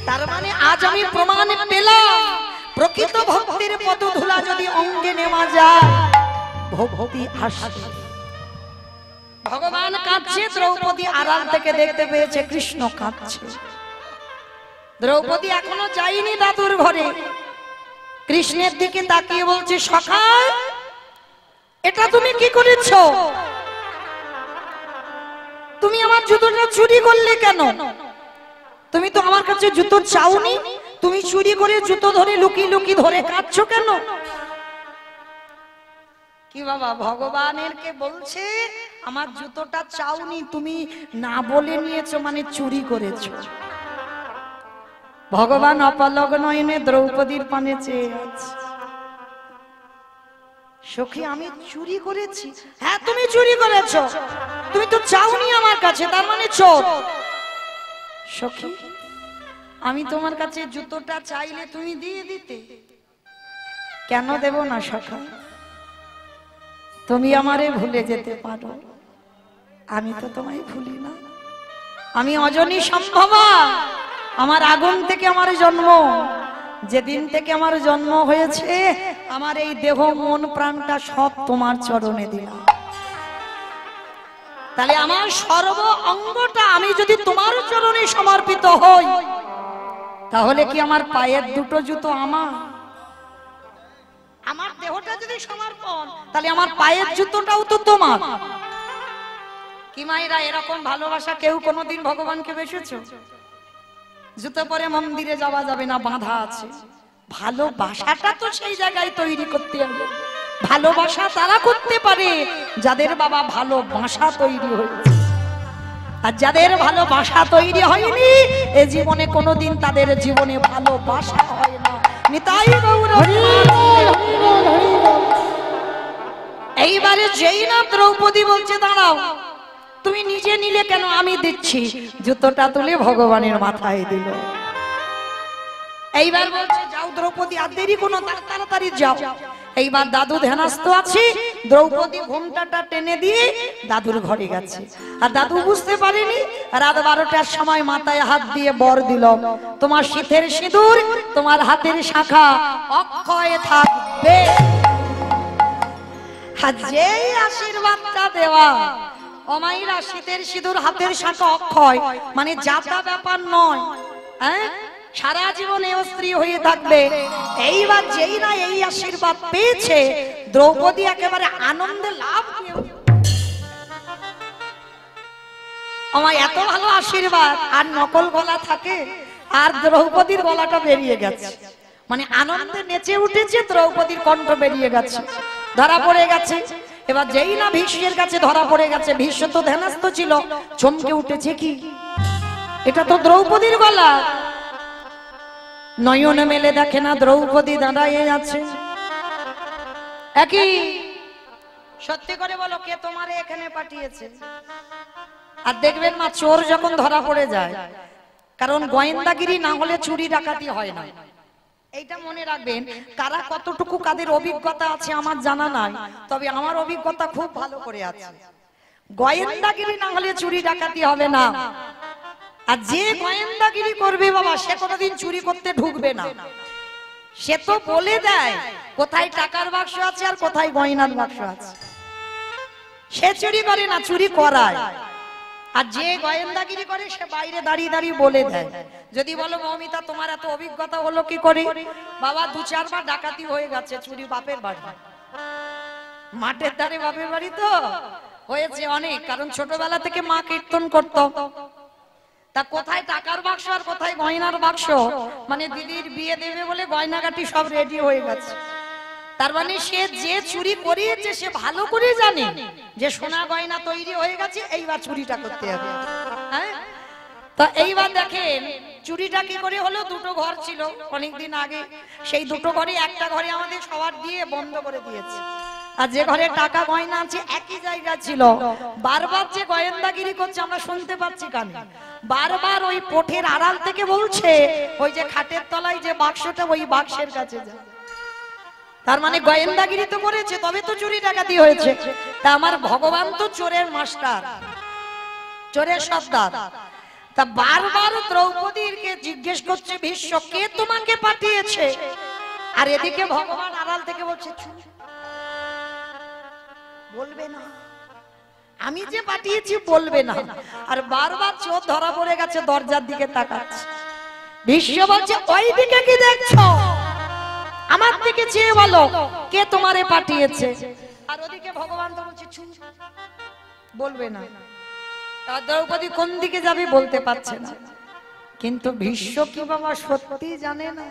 তার মানে আজ আমি প্রমাণ পেলাম, প্রকৃত ভক্তির পদধূলা যদি অঙ্গে নেওয়া যায়, ভক্তি আসে। ভগবান কাঁদছে, দ্রৌপদী আড়াল থেকে দেখতে পেয়েছে কৃষ্ণ কাঁদছে। দ্রৌপদী এখনো যায়নি দাদুর ঘরে, কৃষ্ণের দিকে তাকিয়ে বলছে, সখা এটা তুমি কি করেছো? তুমি আমার জুতোটা চুরি করলে কেন? তুমি তো আমার কাছে জুতো চাওনি, তুমি চুরি করে জুতো ধরে লুকিয়ে লুকিয়ে ধরে কাঁদছো কেন? কি বাবা, ভগবানের কে বলছে আমার জুতোটা চাওনি, তুমি না বলে নিয়েছো মানে চুরি করেছো। ভগবান অপলক নয়নে দ্রৌপদীর পানে চেয়ে আছে। সখী আমি চুরি করেছি? হ্যাঁ তুমি চুরি করেছো, তুমি তো চাওনি আমার কাছে, তার মানে চোর। সখী আমি তোমার কাছে জুতোটা চাইলে তুমি দিয়ে দিতে, কেন দেব না সখা? তুমি আমারে ভুলে যেতে পারো, আমি তো তোমায় ভুলি না। আমি অজনী সম্ভবা, আমার আগুন থেকে আমার জন্ম, যেদিন থেকে আমার জন্ম হয়েছে আমার এই দেহ মন প্রাণটা সব তোমার চরণে দিলাম। তাহলে আমার সর্ব অঙ্গটা আমি যদি তোমার চরণে সমর্পিত হই, তাহলে কি আমার পায়ের দুটো জুতো আমার? আমার দেহটা যদি সমর্পণ, তাহলে আমার পায়ের জুতোটাও তো তোমার। কি মায়েরা, এরকম ভালোবাসা কেউ কোনোদিন ভগবানকে বেসেছো? জুতো পরে মন্দিরে যাওয়া যাবে না, বাঁধা আছে। ভালোবাসাটা তো সেই জায়গায় তৈরি করতে হবে। ভালোবাসা তারা করতে পারে যাদের বাবা ভালোবাসা তৈরি হয়েছে, আর যাদের ভালোবাসা তৈরি হয়নি এ জীবনে কোনোদিন তাদের জীবনে ভালোবাসা হয় না। নিতাই গৌর। এইবারে যেই না দ্রৌপদী বলছে দাঁড়াও, তুমি নিজে নিলে কেন, আমি দিচ্ছি, জুতোটা তুলে ভগবানের মাথায় দিল। এইবার বলছে যাও দ্রৌপদী, আর দেরি কোনো, তাড়াতাড়ি যাও। এইবার দাদু ধ্যানস্থ আছে, দ্রৌপদী ঘোমটাটা টেনে দিয়ে দাদুর ঘরে গেছে। আর দাদু বুঝতে পারেনি, রাত 12টার সময় মাথায় হাত দিয়ে বর দিল, তোমার শীতের সিঁদুর, তোমার হাতের শাখা অক্ষয় থাকবে। আর যেই আশীর্বাদটা দেওয়া, অমাইরা শীতের সিঁদুর হাতের শাখা অক্ষয় মানে যাতা ব্যাপার নয়, হ্যাঁ সারা জীবনে স্ত্রী হয়ে থাকবে। এইবার যেই না এই আশীর্বাদ পেয়েছে, দ্রৌপদী একেবারে আনন্দে লাভ দিয়ে, আমার এত ভালো আশীর্বাদ, আর নকল গলা থাকে, আর দ্রৌপদীর গলাটা বেরিয়ে গেছে, মানে আনন্দে নেচে উঠেছে, দ্রৌপদীর কণ্ঠ বেরিয়ে গেছে, ধরা পড়ে গেছে। এবার যেই না ভীষ্মের কাছে ধরা পড়ে গেছে, ভীষ্ম তো ধ্যানস্থ ছিল, চমকে উঠেছে, কি এটা তো দ্রৌপদীর গলা। নয়ন মেলে দেখে না দ্রৌপদী দাঁড়ায় আছে। একই সত্যি করে বলো, কে তোমারে এখানে পাঠিয়েছে? আর দেখবেন মা, চোর যখন ধরা পড়ে যায়, কারণ গোয়েন্দাগিরি না হলে চুরি ডাকাতি হয় না, এইটা মনে রাখবেন। কারা কতটুকু কাদের অভিজ্ঞতা আছে আমার জানা নাই, তবে আমার অভিজ্ঞতা খুব ভালো করে আছে। গোয়েন্দাগিরি না হলে চুরি ডাকাতি হবে না। আর যে গোয়েন্দাগিরি করবে বাবা, সে কোনোদিন চুরি করতে ঢুকবে না। সে তো বলে দেয় কোথায় টাকার বাক্স আছে আর কোথায় গয়নার বাক্স আছে। সে চুরি করে না, চুরি করায়। আর যে গোয়েন্দাগিরি করে সে বাইরে দাঁড়িয়ে দাঁড়িয়ে বলে দেয়। যদি বলো মৌমিতা তোমার এত অভিজ্ঞতা হলো কি করে? বাবা 2-4 বার ডাকাতি হয়ে গেছে, চুরি বাপের বাড়ি, মাঠের ধারে বাপের বাড়ি তো হয়েছে অনেক, কারণ ছোটবেলা থেকে মা কীর্তন করতো। তা কোথায় টাকার বাক্স আর কোথায় গয়নার বাক্স, মানে দিদির বিয়ে দেবে বলে গয়নাগাটি সব রেডি হয়ে গেছে। তার মানে সে যে চুরি করিয়েছে সে ভালো করে জানে যে সোনা গয়না তৈরি হয়ে গেছে, এইবার চুরিটা করতে হবে। হ্যাঁ, তো এইবার দেখেন চুরিটা কি করে হলো? দুটো ঘর ছিল অনেকদিন আগে, সেই দুটো ঘরে একটা ঘরে আমাদের সবার দিয়ে বন্ধ করে দিয়েছে। আর যে ঘরে টাকা গয়না আছে একই জায়গা ছিল। বারবার যে গোয়েন্দাগিরি করছে আমরা শুনতে পাচ্ছি কানে, বারবার ওই পোঠের আড়াল থেকে বলছে ওই যে খাটের তলায় যে বাক্সটা ওই বাক্সের কাছে যা। তার মানে গোয়েন্দাগিরি তো করেছে, তবে তো চুরি ডাকাতি হয়েছে। তা আমার ভগবান তো চোরের মাস্টার, চোরের সর্দার। তা বারবার দ্রৌপদীকে জিজ্ঞেস করছে ভীষ্ম কে তোমাকে পাঠিয়েছে, আর এদিকে ভগবান আড়াল থেকে বলছে বলবে না, আমি যে পাঠিয়েছি বলবে না। আর বারবার চোর ধরা পড়ে গেছে, দরজার দিকে তাকাচ্ছে। ভীষ্ম বলছে ওই দিকে কি দেখছো, আমার দিকে চেয়ে বলো কে তোমারে পাঠিয়েছে। আর ওদিকে ভগবান তো বলছে বলবে না। দ্রৌপদী কোন দিকে যাবে বলতে পারছে না, কিন্তু ভীষ্ম কি বাবা সত্যি জানে না?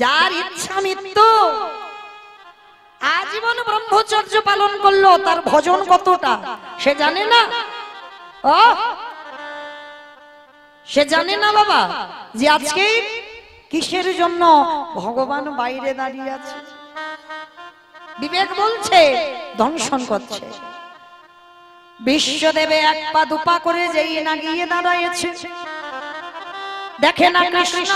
যার ইচ্ছা মৃত্যু, আজীবন ব্রহ্মচর্য পালন করলো, তার ভজন কতটা সে জানে না? ও সে জানে না বাবা যে আজকে কিসের জন্য ভগবান বাইরে দাঁড়িয়ে আছে। বিবেক বলছে দংশন করছে। বিশ্বদেবে এক পা দুপা করে যেই না গিয়ে দাঁড়াইছে, দেখে না কৃষ্ণ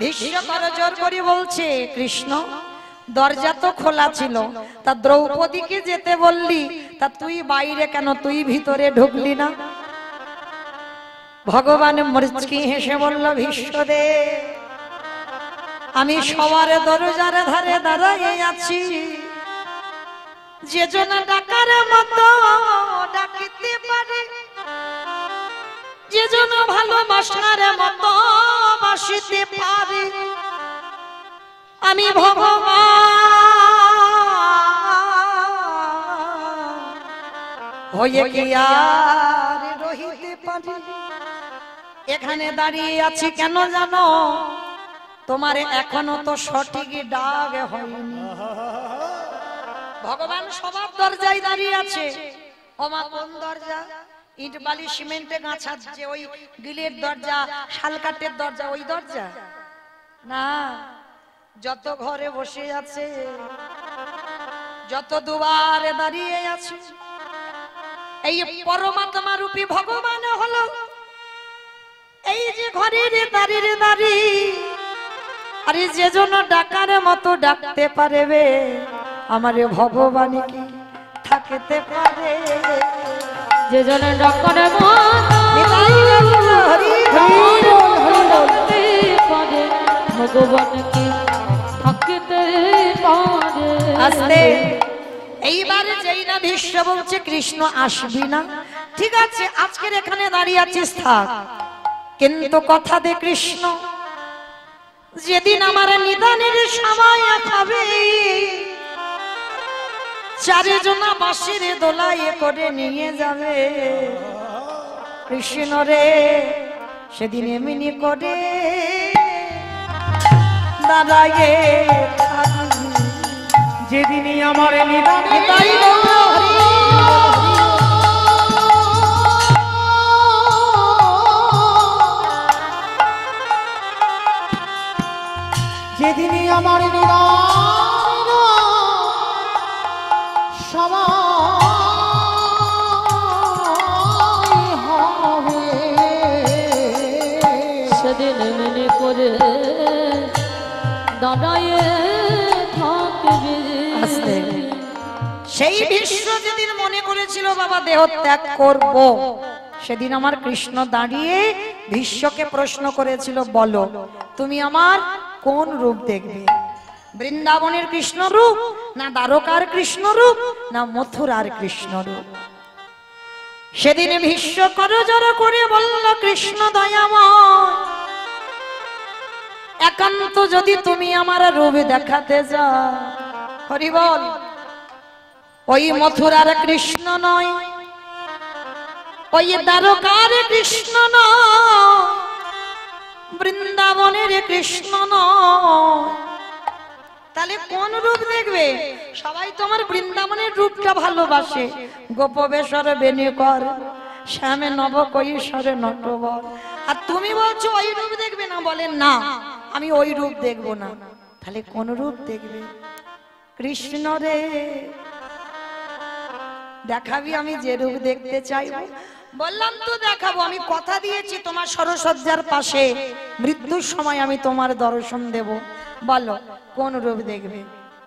ভীষ্ম করজোর করে বলছে কৃষ্ণ দরজা তো খোলা ছিল, তা দ্রৌপদীকে যেতে বললি, তা তুই বাইরে কেন, তুই ভিতরে ঢুকলি না? ভগবান মুচকি হেসে বলল ভীষ্মদেব আমি সবার দরজার ধারে দাঁড়াইয়ে আছি, যে জন ডাকার মতো ডাকিতে পারে, যে জন ভালোবাসার মতো বাসিতে পারে, আমি ভগবান হয়ে কি আর রহিতে পারি? এখানে দাঁড়িয়ে আছি কেন জানো? তোমার এখনো তো সঠিক ডাক হয়নি। ভগবান সবার দরজায় দাঁড়িয়ে আছে। ওমা কোন দরজা? ইট বালি সিমেন্টে গাঁথা যে ওই গিলের দরজা, শালকাঠের দরজা, ওই দরজা না। যত ঘরে বসে আছে, যত দুয়ারে দাঁড়িয়ে আছে, এই পরমাত্মা রূপী ভগবান হলো এই যে ঘরের দাঁড়িয়ে দাঁড়িয়ে। আরে যে জন্য ডাকার মতো ডাকতে পারবে, আমার ভগবান কি থাকতে পারে? যে জন ডাকার মতো ভগবান কি থাকতে পারে? আস্তে এইবারে যেই না ভীষ্ম বলছে কৃষ্ণ আসবি না, ঠিক আছে আজকের এখানে দাঁড়িয়ে আছিস থাক, কিন্তু কথা দে কৃষ্ণ যেদিন আমার নিদানের সময় হবে, চারিজনা বাঁশির দোলায় করে নিয়ে যাবে কৃষ্ণ রে, সেদিন এমনি করে দাঁড়ায়ে যেদিনই আমার নিদানে যেদিনই আমার নিদান সময় হবে, সেদিন মনে করে দাঁড়ায়ে থাকবে। সেই ভীষ্ম যেদিন মনে করেছিল বাবা দেহ ত্যাগ করব, সেদিন আমার কৃষ্ণ দাঁড়িয়ে ভীষ্মকে প্রশ্ন করেছিল বলো তুমি আমার কোন রূপ দেখবে? বৃন্দাবনের কৃষ্ণ রূপ, না দ্বারকার কৃষ্ণ রূপ, না মথুরার কৃষ্ণ রূপ? সেদিন ভীষ্ম করজোর করে বলল কৃষ্ণ দয়াময়, একান্ত যদি তুমি আমার রূপ দেখাতে যাও, হরি বল, ওই মথুরার কৃষ্ণ নয়, ওই দ্বারকার কৃষ্ণ নয়, বৃন্দাবনের কৃষ্ণ নয়, তাহলে কোন রূপ দেখবে? সবাই তোমার বৃন্দাবনের রূপটা ভালোবাসে। গোপবেশ্বর বেণীকর শ্যামে নব কৈশোরে নটবর। আর তুমি বলছো ওই রূপ দেখবে না, বলেন না আমি ওই রূপ দেখবো না। তাহলে কোন রূপ দেখবে? কৃষ্ণ রে দেখাবি, আমি যে রূপ দেখতে চাইবো। বললাম তো দেখাবো, আমি কথা দিয়েছি তোমার সরসজ্জার পাশে মৃত্যুর সময় আমি তোমার দর্শন দেব। বলো কোন রূপ দেখবে?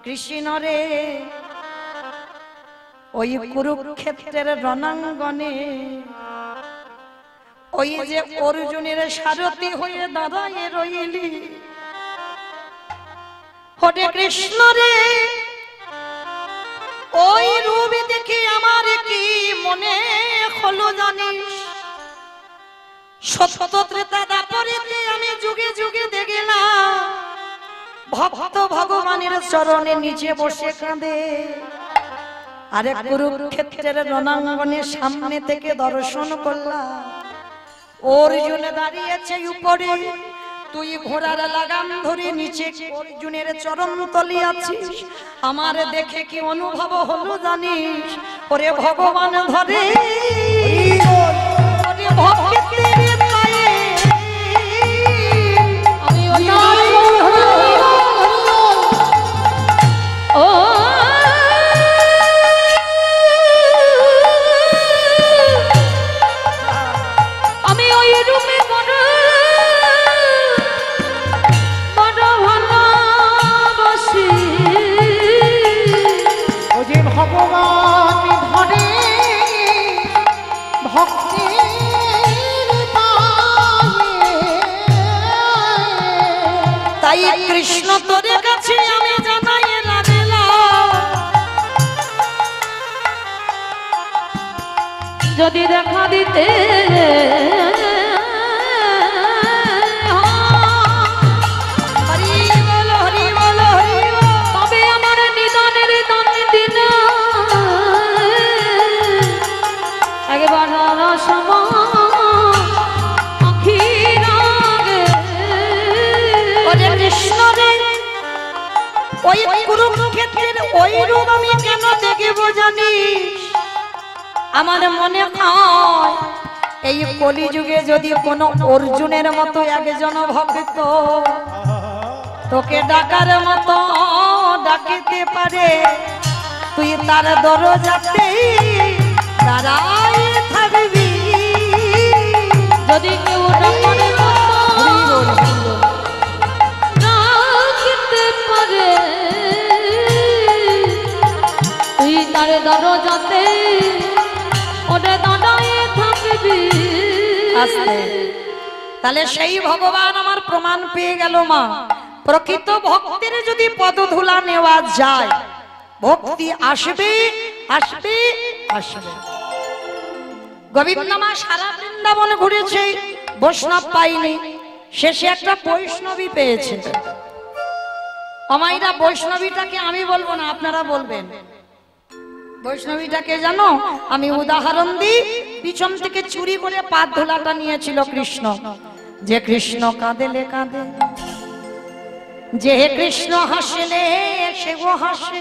কৃষ্ণ রে ওই কুরুক্ষেত্রের রণাঙ্গনে ওই যে অর্জুনের সারথি হয়ে দাঁড়ায় রইলি। হরে কৃষ্ণ রে ওই রূপ দেখে আমার কি মনে হলো জানিস? সত্য ত্রেতা দাপরিতে আমি যুগে যুগে দেখলাম ভক্ত ভগবানের চরণে নিচে বসে কাঁদে। আরে কুরুক্ষেত্রের রণাঙ্গনে সামনে থেকে দর্শন করলাম অর্জুন দাঁড়িয়েছে উপরে, তুই ঘোড়ার লাগাম ধরে নিচে অর্জুনের চরণ তলি আছিস। আমার দেখে কি অনুভব হলো জানিস? ওরে ভগবান ধরে ওরে ভক্তের পায়ে আমি ওই ও আমি ওই রূপে বড় ভালোবাসি। ও যে ভগবান ধরে ভক্তের পায়ে। তাই কৃষ্ণ তোর কাছে আমি জানাই যদি দেখা দিতে তবে আমার নিদানের দান দিন একবার কৃষ্ণ রে ওই কুরুক্ষেত্রের ওই রূপ আমি কেন দেখবো জানিস? আমার মনে হয় এই কলিযুগে যদি কোনো অর্জুনের মতো একজন ভক্ত তোকে ডাকার মতো ডাকিতে পারে, তুই তার দরজাতে দাঁড়াই থাকবি। যদি কেউ ডাকার মতো ডাকিতে পারে, তুই তার দরজাতে তাহলে সেই ভগবান আমার প্রমাণ পেয়ে গেল মা। প্রকৃত ভক্তের যদি পদধূলা নেওয়া যায় ভক্তি আসবে আসবে আসবে। গোবিন্দ মা সারা বৃন্দাবন ঘুরেছে, বৈষ্ণব পাইনি, শেষে একটা বৈষ্ণবী পেয়েছে। আমাইরা বৈষ্ণবীটাকে আমি বলবো না, আপনারা বলবেন। বৈষ্ণবীটাকে জানো? আমি উদাহরণ দিই, পিছন থেকে চুরি করে পাদ ধুলাটা নিয়েছিল কৃষ্ণ। যে কৃষ্ণ কাঁদেলে কাঁদে, যে কৃষ্ণ হাসলে সে গো হাসে,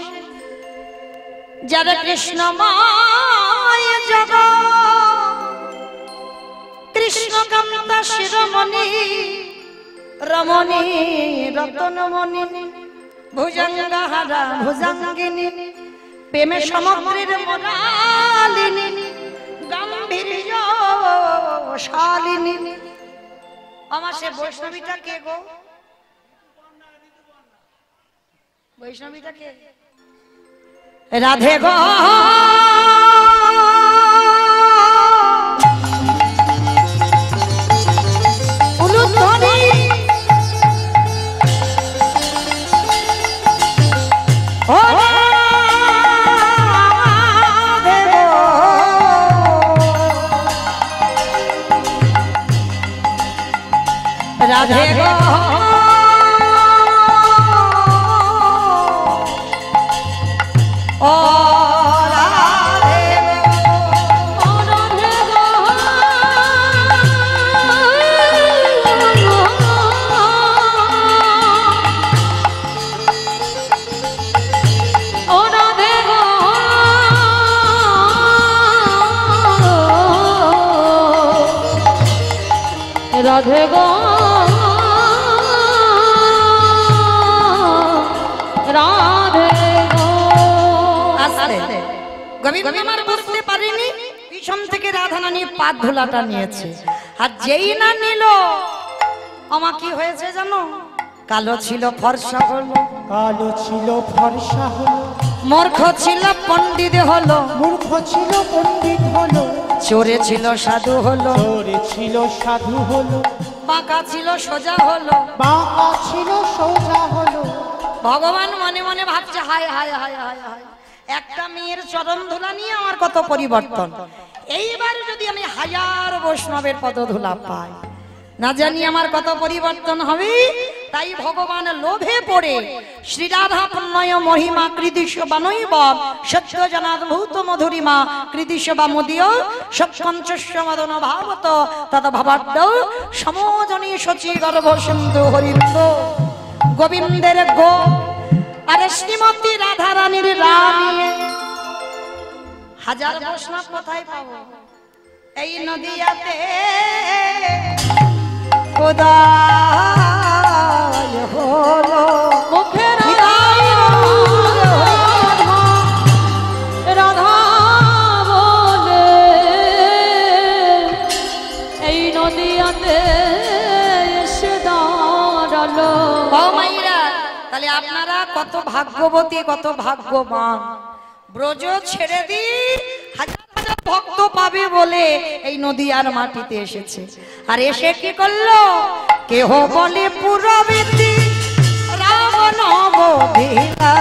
যারা কৃষ্ণ মায় জগা কৃষ্ণ কান্তা শিরোমণি রমণী রতনমণি ভুজঙ্গহারা ভুজঙ্গিনী প্রেমে সমগ্রের মোরালিনী গাম্ভীর্য শালিনী। আমার সে বৈষ্ণবীটা কে গো? বৈষ্ণবীটা কে? রাধে গো উলুধ্বনি ও রাধে গো ও রাধে ও রাধে গো রাধে গো রাধে গো। আসলে গোবিন্দ আমার বুঝতে পারিনি পিছন থেকে রাধারানী পাত ধুলাটা নিয়েছে, আর যেই না নিল আমার কি হয়েছে জানো, কালো ছিল ফর্সা হলো, কালো ছিল ফর্সা হলো, মূর্খ ছিল পণ্ডিত হলো, মূর্খ ছিল পণ্ডিত হলো, চোরে ছিল সাধু হলো, চোরে ছিল সাধু হলো, বাঁকা ছিল সোজা হলো। বাঁকা ছিল সোজা হলো। ভগবান মনে মনে ভাবছে হায় হায় হায় হায় হায়, একটা মেয়ের চরণ ধুলা নিয়ে আমার কত পরিবর্তন। এইবার যদি আমি হাজার বৈষ্ণবের পদধুলা পাই, না জানি আমার কত পরিবর্তন হবে। তাই ভগবান লোভে পড়ে শ্রী রাধা পুণ্যয় মহিমা কৃতিশ বানৈব সত্য জনাদ্ভূত মধুরিমা কৃতিশ বা মোদীয় সৎপঞ্চস্য মদন ভাবত তদ ভাবাদ্য সমজনী সচি গর্ভ সিন্ধু হরিন্দ গোবিন্দের গো আরে শ্রীমতী রাধা রানীর রানী। হাজার বৈষ্ণব কোথায় পাবো? এই নদিয়াতে খোদাই হলো মুখে রাধা রাধা বলে এই নদিয়াতে এসে দাঁড়ালো। ও মাইরা, তাহলে আপনারা কত ভাগ্যবতী কত ভাগ্যবান। ব্রজ ছেড়ে দি হাজার হাজার ভক্ত পাবে বলে এই নদীয়ার মাটিতে এসেছে। আর এসে কি করলো? কেহ বলে পুরবেতি রাম নবধিলা,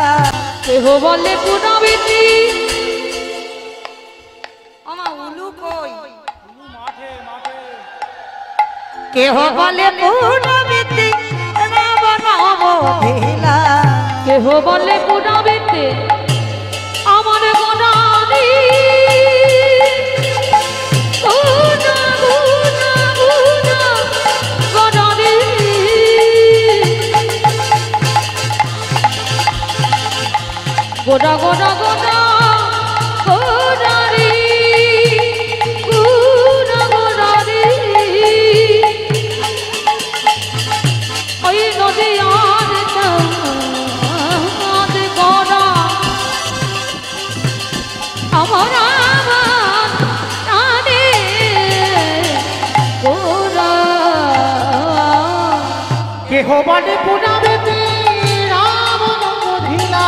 কেহ বলে পুনবিতি আমা উলু কই? কেহ বলে পুরবেতি রাম নবধিলা, কেহ বলে পুনবিতি আমার গোনারি গুনা গুনা গুনা গোনারি গোনা গোনা গোনা গোনারি গুনা গোনারি ওই নদী আর চাঁদ গোনা আমার আমার রাধে গোরা। কেহ বলে পুনাবেতে রাম নবধিলা,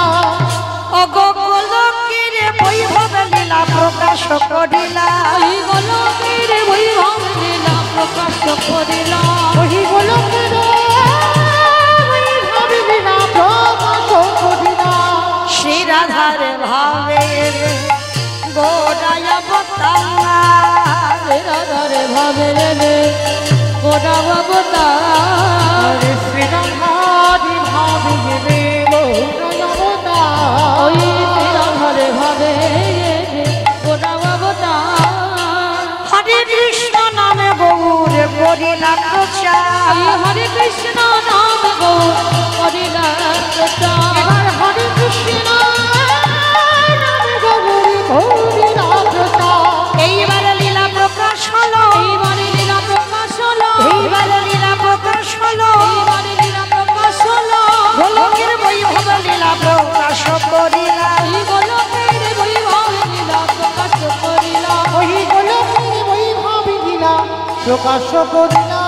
অগোলকের বৈভব লীলা প্রকাশ করিলা, ওই গোলকের বৈভব লীলা প্রকাশ করিলা, ওই গোলকের বৈভব লীলা প্রকাশ করিলা। শ্রী রাধার ভাবে গোড়ায় অবতার, রাধার ভাবে রে গোটা অবতার, শ্রীরাধারি ভাবে ওই রাধার ভাবে গোটা অবতার। হরে কৃষ্ণ নামে গৌর করিলা প্রচার, হরে কৃষ্ণ নাম গো করিলা প্রচার। এবার হরে কৃষ্ণ নাম গৌরী গৌরীরা প্রচার। এইবার লীলা প্রকাশ হলো, এইবারে লীলা প্রকাশ হলো, এইবার লীলা প্রকাশ হলো, এইবারে লীলা প্রকাশ হলো, গোলকের বৈভব লীলা প্রকাশ করিলা, এই গোলকের বৈভব লীলা প্রকাশ করিলা, ওই গোলকের বৈভব লীলা প্রকাশ করিলা।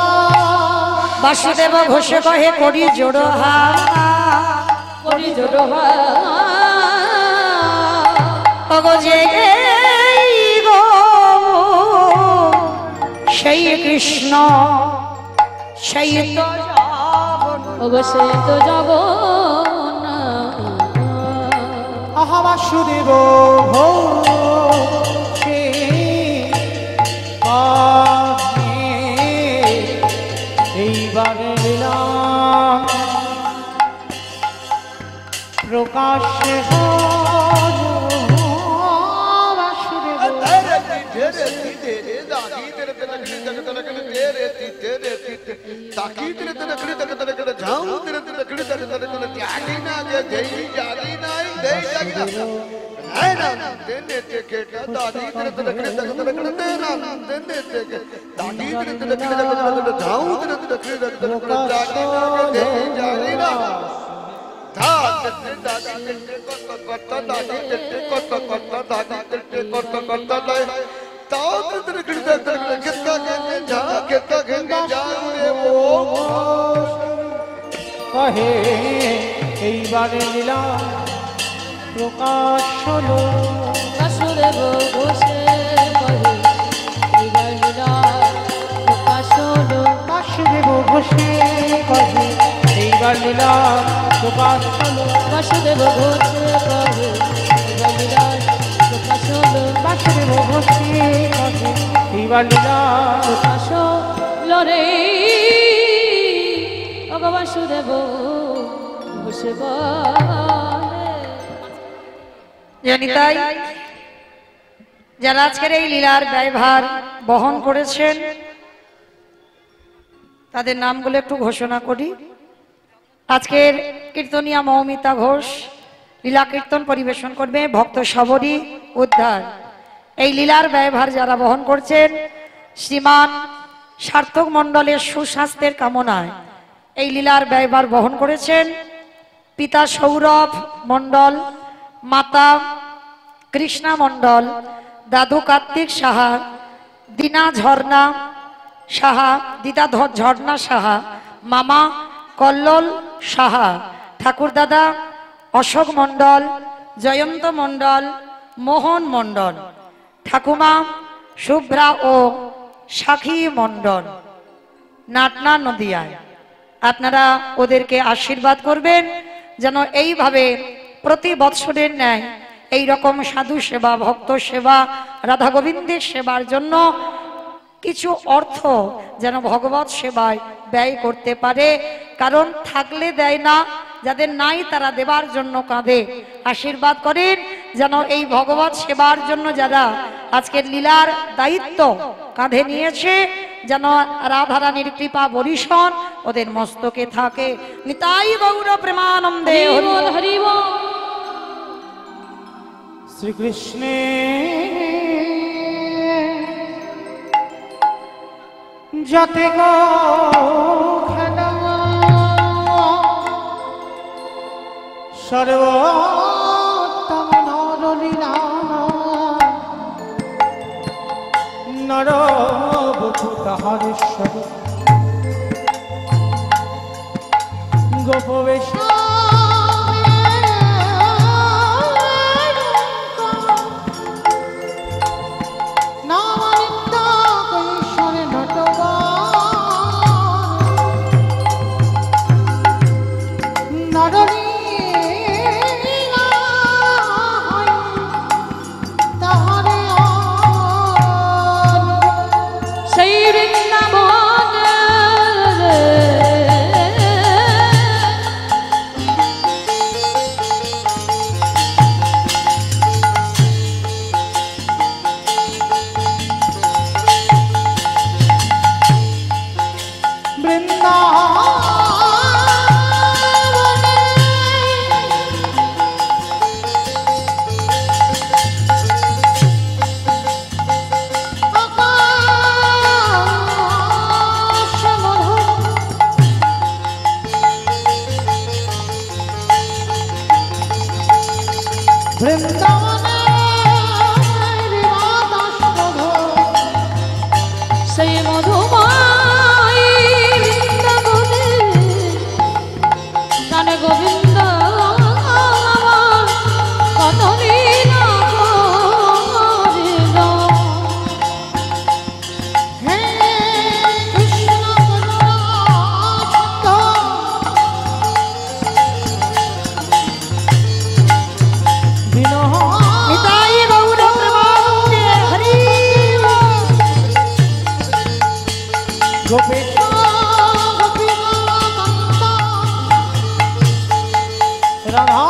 বাসুদেব ঘোষ কহে করি জোড় হা, করি জোড় অগজে গো সেই কৃষ্ণ সেই তো জগন্নাথ। অবশ্যই তো জগন আহা বাসুদেব হো সে এইবারে লীলাম প্রকাশ হলো বাসুদেব। কহে এইবারে লীলা প্রকাশ হলো বাসুদেব ঘোষে কহে এইবার লীলার প্রকাশ হলো। বাসুদেব ঘোষে কহে এইবার লীলা প্রকাশ হলো বাসুদেব ঘোষে কহে এইবার লীলার প্রকাশ হলো। বাসুদেব ঘোষে কহে এইবার লীলা প্রকাশ হলো রে ওগো বাসুদেব ঘোষে বলে। জানি তাই যারা আজকের এই লীলার ব্যয়ভার বহন করেছেন তাদের নামগুলো একটু ঘোষণা করি। আজকের কীর্তনিয়া মৌমিতা ঘোষ লীলা কীর্তন পরিবেশন করবে ভক্ত সবরী উদ্ধার। এই লীলার ব্যয়ভার যারা বহন করছেন শ্রীমান সার্থক মণ্ডলের সুস্বাস্থ্যের কামনায় এই লীলার ব্যয়ভার বহন করেছেন পিতা সৌরভ মণ্ডল, মাতা কৃষ্ণা মণ্ডল, দাদু কার্তিক সাহা, দিনা ঝর্ণা সাহা, দিদা ঝর্ণা সাহা, মামা কল্লোল সাহা, ঠাকুরদাদা অশোক মণ্ডল, জয়ন্ত মণ্ডল, মোহন মণ্ডল, ঠাকুমা শুভ্রা ও সাখী মণ্ডল, নাটনা নদিয়ায়। আপনারা ওদেরকে আশীর্বাদ করবেন যেন এইভাবে প্রতি বৎসরের ন্যায় এই রকম সাধু সেবা, ভক্ত সেবা, রাধা গোবিন্দের সেবার জন্য কিছু অর্থ যেন ভগবত সেবায় ব্যয় করতে পারে। কারণ থাকলে দেয় না, যাদের নাই তারা দেবার জন্য কাঁদে। আশীর্বাদ করেন যেন এই ভগবত সেবার জন্য যারা আজকের লীলার দায়িত্ব কাঁধে নিয়েছে যেন রাধারানীর কৃপা বরিশন ওদের মস্তকে থাকে। নিতাই গৌর প্রেমানন্দে হরি বল হরি বল। শ্রীকৃষ্ণে যাতে গো খেলা সর্বোত্তম নরলীলা নরবধূ তাহারেশ্বর গোপবেশ সেই বৃন্দাবন সেই মধুময় বৃন্দাবনে গানে গোবিন্দ আমার কত লীলা করিল। হে কৃষ্ণ নিতাই গৌর প্রেমানন্দে হরি গোপেশ রাধা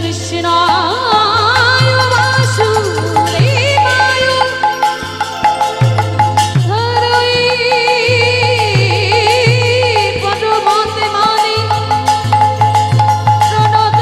কৃষ্ণায় বাসুদেবায় হরৈ পরমাত্মনে প্রণত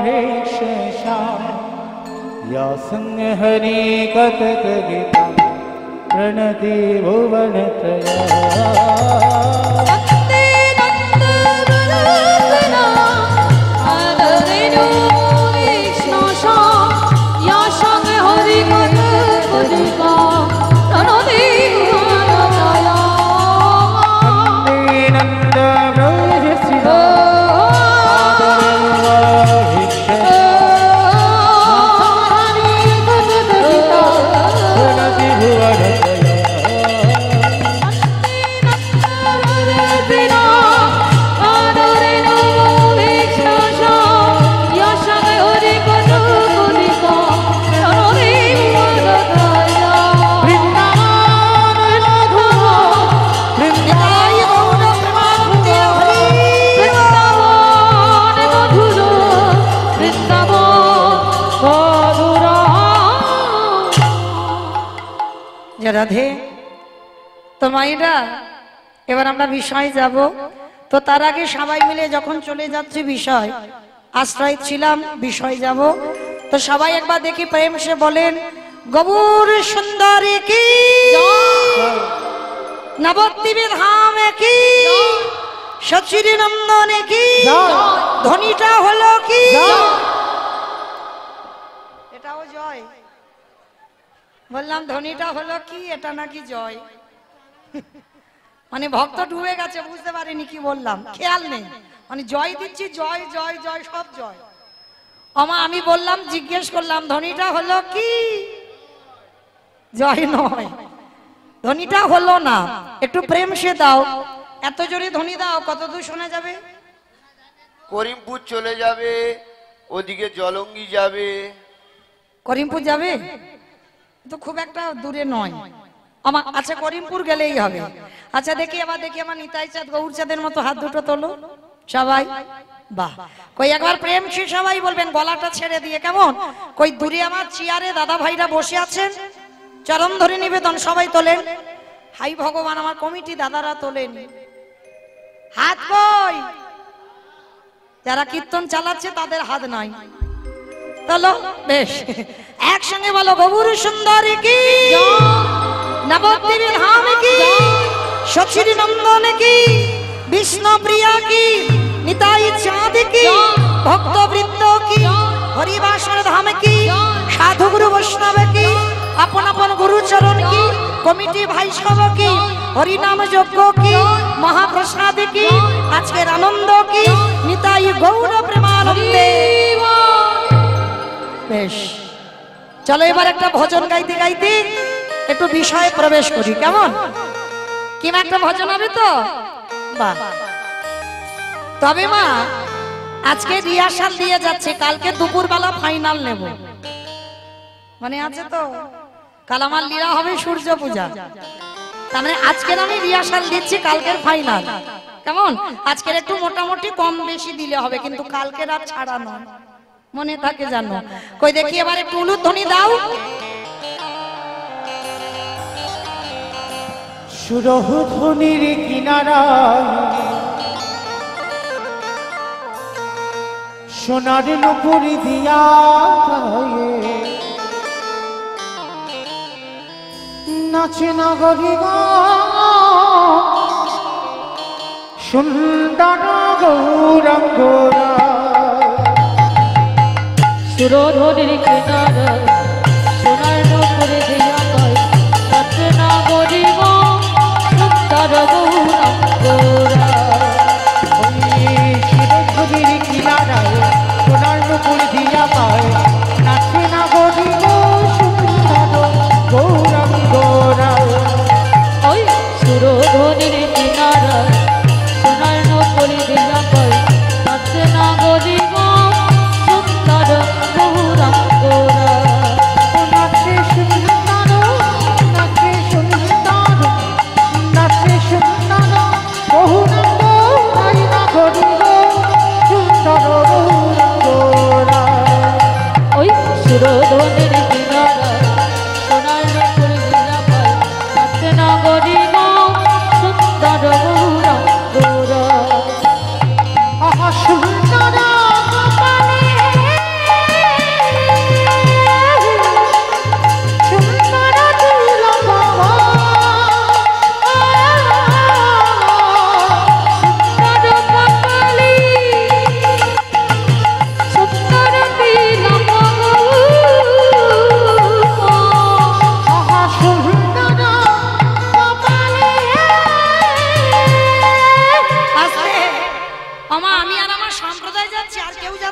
भिक्षसा या संग हरि कथक गीता प्रणति भुवन রাধে। তো মাইরা এবার আমরা বিষয় যাব। তো তার আগে সবাই মিলে যখন চলে যাচ্ছে বিষয় আশ্রয় ছিলাম বিষয় যাব। তো সবাই একবার দেখি প্রেম সে বলেন গৌর সুন্দরী কি নবদ্বীপে ধাম কি সচির নন্দনে কি ধ্বনিটা হলো কি এটাও জয় বললাম ধ্বনিটা হলো কি এটা নাকি জয় মানে ভক্ত ডুবে গেছে বুঝতে পারেনি কি বললাম খেয়াল নেই মানে জয় দিচ্ছি জয় জয় জয় সব জয় আমা আমি বললাম জিজ্ঞেস করলাম ধ্বনিটা হলো কি জয় নয় ধ্বনিটা হলো না একটু প্রেম সে দাও এত জোরে ধ্বনি দাও কত দূর শোনা যাবে করিমপুর চলে যাবে ওদিকে জলঙ্গি যাবে করিমপুর যাবে তো খুব একটা দূরে নয় আমার আচ্ছা করিমপুর গেলেই হবে আচ্ছা দেখি আবার দেখি আমার নিতাই চাঁদ গৌর চাঁদের মতো হাত দুটো তোলো সবাই বাহ কই একবার প্রেম সে সবাই বলবেন গলাটা ছেড়ে দিয়ে কেমন কই দূরে আমার চেয়ারে দাদা ভাইরা বসে আছেন চরণ ধরে নিবেদন সবাই তোলেন হাই ভগবান আমার কমিটি দাদারা তোলেন হাত কই যারা কীর্তন চালাচ্ছে তাদের হাত নাই চলো বেশ একসঙ্গে বলো গৌর সুন্দরী কি নবদ্বীপে ধাম কি সচির নন্দন কি বিষ্ণু প্রিয়া কি নিতাই চাঁদ কি ভক্তবৃন্দ কি হরিবাসর ধাম কি সাধু গুরু বৈষ্ণব কি আপন আপন গুরু চরণ কি কমিটি ভাই সব কি হরিনাম যজ্ঞ কি মহাপ্রসাদ কি আজকের আনন্দ কি নিতাই গৌর প্রেমানন্দে বেশ চলো এবার একটা ভজন গাইতে গাইতে একটু বিষয়ে প্রবেশ করি কেমন কি একটা ভজন হবে তো বাহ তবে মা আজকে রিহার্সাল দিয়ে যাচ্ছে কালকে দুপুরবেলা ফাইনাল নেব মানে আছে তো কাল আমার লীলা হবে সূর্য পূজা তার মানে আজকের আমি রিহার্সাল দিচ্ছি কালকের ফাইনাল কেমন আজকের একটু মোটামুটি কম বেশি দিলে হবে কিন্তু কালকের আর ছাড়া নয় মনে থাকে জানো কই দেখি এবার একটু উলুধ্বনি দাও সুরহ ধ্বনির কিনারা সোনার নুপুরি দিয়া নাচে নগরী সুন্দর গৌরাঙ্গরা সুরধনির কিনারা সোনার নুপুরে দিয়া কয় নাচে নগরী সুন্দর গৌরাঙ্গরা সুরধনির কিনারায় সোনার নুপুর দিয়া পায় নাচে নগরী সুন্দর গৌরাঙ্গরা ওই সুরধনির কিনারা সোনার নুপুরে দিয়া কয় নাচে নগরী সুন্দর গৌরাঙ্গরা নাচে সুন্দর নাচে সুন্দর নাচে সুন্দর গৌরাঙ্গ হরি নগরী সুন্দর গৌরাঙ্গরা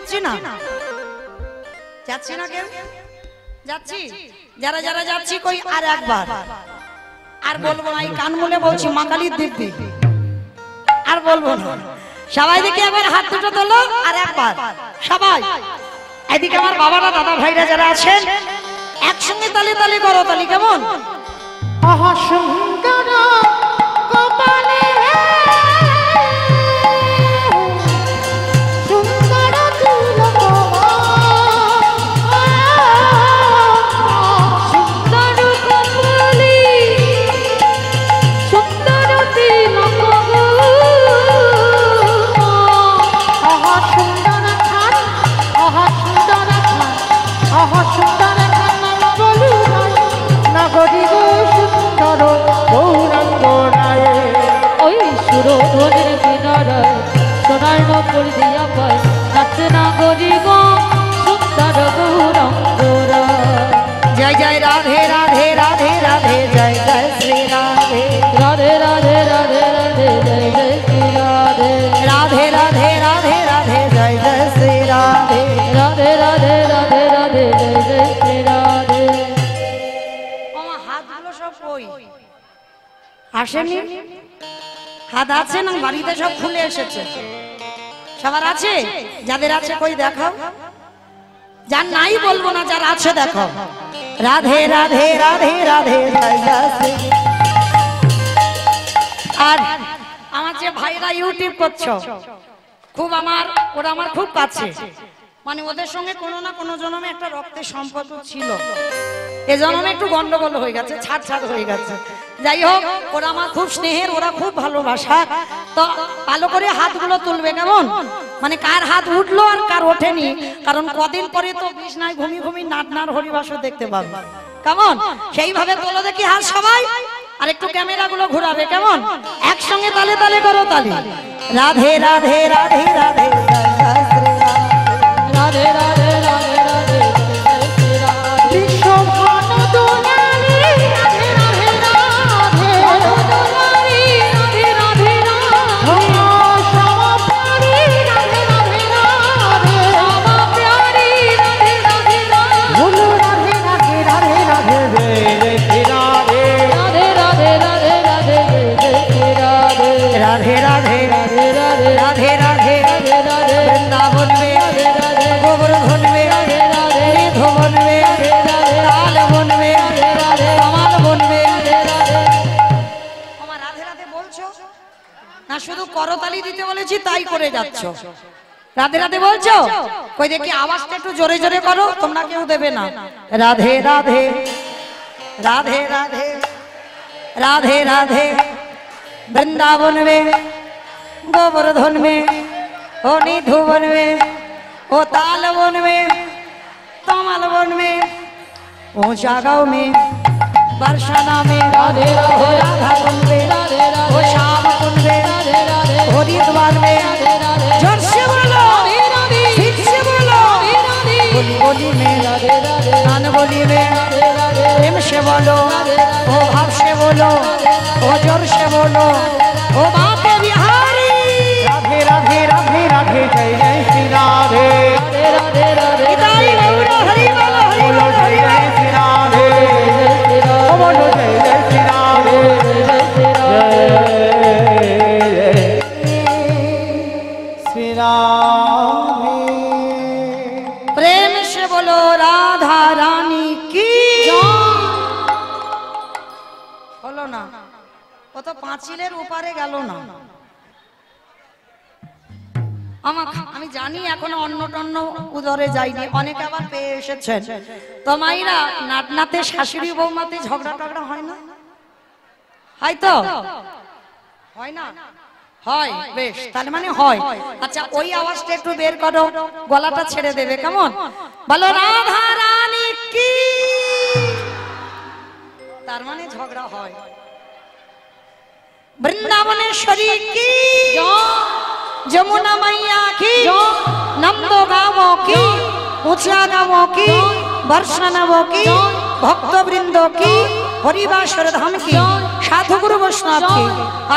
যাচ্ছি না, যাচ্ছি না কেউ, যাচ্ছি যারা যারা যাচ্ছি কই আর একবার, আর বলবো না, এই কান মুলে বলছি মা কালীর দিব্যি, আর বলবো না। সবাই দেখি একবার হাত দুটো তোলো, আর একবার সবাই এদিকে আমার বাবারা দাদা ভাইরা যারা আছেন একসঙ্গে তালে তালে করো, তালি কেমন? আহা সুন্দর কপালে সুন্দর তিলক, সুন্দর কপালি সুন্দর তিলক আহা সুন্দর খান, আহা সুন্দর খান, আহা সুন্দর খান নাম বলু নাগরি গো সুন্দর গৌরাঙ্গ রায়। ওই সুরধনের কিনারায় সোনার নকল দিয়া পায় নাচে না গরিব সুন্দর গৌরাঙ্গরা। জয় জয় রাধে রাধে রাধে রাধে জয় জয় শ্রী রাধে রাধে রাধে রাধে রাধে জয় জয় শ্রী রাধে। রাধে রাধে রাধে রাধে জয় জয় শ্রী রাধে। রাধে রাধে রাধে রাধে জয় জয় শ্রী রাধে। আমার হাতগুলো সব কই আসেনি? হাত আছে না বাড়িতে সব খুলে এসেছে? সবার আছে? যাদের আছে কই দেখাও, যার নাই বলবো না, যার আছে দেখাও। রাধে রাধে রাধে রাধে জয় জয় শ্রী। আর আমার যে ভাইরা ইউটিউব করছো, খুব আমার ওরা আমার খুব কাছে, মানে ওদের সঙ্গে কোনো না কোনো জন্মে একটা রক্তের সম্পর্ক ছিল, এ জন্মে একটু গন্ডগোল হয়ে গেছে, ছাড় ছাড় হয়ে গেছে। যাই হোক, ওরা আমার খুব স্নেহের, ওরা খুব ভালোবাসা। তো ভালো করে হাতগুলো তুলবে কেমন, মানে কার হাত উঠলো আর কার ওঠেনি, কারণ কদিন পরে তো বিষ্ণায় ঘুমি ঘুমি নাটনার হরিবাসও দেখতে পাবে কেমন। সেইভাবে তোলো দেখি হাত সবাই, আর একটু ক্যামেরা গুলো ঘুরাবে কেমন, একসঙ্গে তালে তালে করো তালি। রাধে রাধে রাধে রাধে জয় জয় শ্রী রাধে। রাধে রাধে রাধে রাধে জয় জয় শ্রী রাধে। বিশ্বভান দোলারে রাধে রাধে রাধে, রাধে রাধে রাধে শ্যামা প্যারি রাধে রাধে রাধে, শ্যামা প্যারি রাধে রাধে রাধে। বলু রাধে রাধে রাধে রাধে জয় শ্রী রাধে। রাধে রাধে রাধে রাধে জয় জয় শ্রী রাধে। রাধে রাধে রাধে রাধে রাধে রাধে রাধে রাধে বৃন্দাবন মে রাধে রাধে গোবর্ধন মে রাধে রাধে নিধবন মে তাল বন মে কমাল বন মে। আমার রাধে রাধে বলছো না, শুধু করতালি দিতে বলেছি তাই করে যাচ্ছ? রাধে রাধে বলছো কই দেখি, আওয়াজটা একটু জোরে জোরে করো, তোমরা কেউ দেবে না। রাধে রাধে রাধে রাধে রাধে রাধে वृंदावन में गोवर्धन में ओ निधुवन में ओ तालवन में कमलवन में ऊंचा गाँव में बरसाना में राधे ओ राधे राधा कुंड में राधे ओ राधे श्याम कुंड में राधे राधे ओ हरिद्वार में राधे राधे जोर से बोलो, राधे राधे ठीक से बोलो, राधे बोली बोली में राधे राधे कान बोली में राधे राधे प्रेम से बोलो, ओ भाव से बोलो, ओ जोर से बोलो, ओ बाके बिहारी। राधे राधे राधे राधे जय जय श्री राधे। राधे राधे इताई गौरा हरि बोलो, हरि बोलो बोलो, जय हरि जय श्री राधे, ओ बोलो जय जय श्री राधे, श्री राधे। प्रेम से बोलो राधा रानी की। হলো না, ও তো পাঁচিলের উপারে গেল না। আমি জানি এখনো অন্ন টন্ন উদরে যায়নি, অনেকে আবার পেয়ে এসেছেন। তো মাইরা নাতনাতে শাশুড়ি বৌমাতে ঝগড়া টগড়া হয় না? হয় তো? হয় না? হয়, বেশ, তাহলে মানে হয়। আচ্ছা, ওই আওয়াজটা একটু বের করো, গলাটা ছেড়ে দেবে কেমন, বলো রাধা রানী কি। তার মানে ঝগড়া হয়। বৃন্দাবনেশ্বরী কি, যমুনা মাইয়া কি, নন্দ গাঁও কি, উঁচা গাঁও কি, বর্ষানব কি, ভক্তবৃন্দ কি, হরিবাসর ধাম কি, সাধুগুরু বৈষ্ণব কি,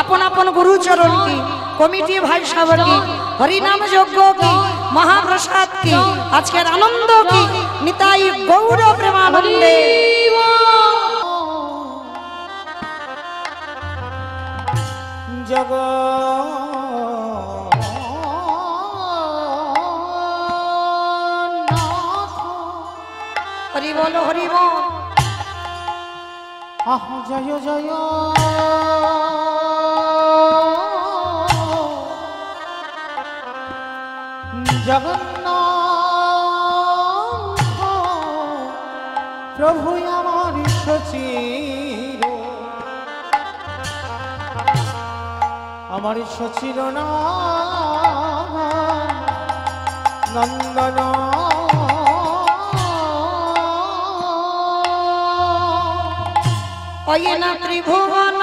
আপন আপন গুরুচরণ কি, কমিটি ভাই সাবর কি, হরিনাম যজ্ঞ কি, মহাপ্রসাদ কি, আজকের আনন্দ কি, নিতাই গৌর প্রেমানন্দে। হরি বল হরি বল। আহ জয় জয় জগন্নাথ প্রভু আমার সচির, আমার সচির না নন্দন অয়েনা ত্রিভুবন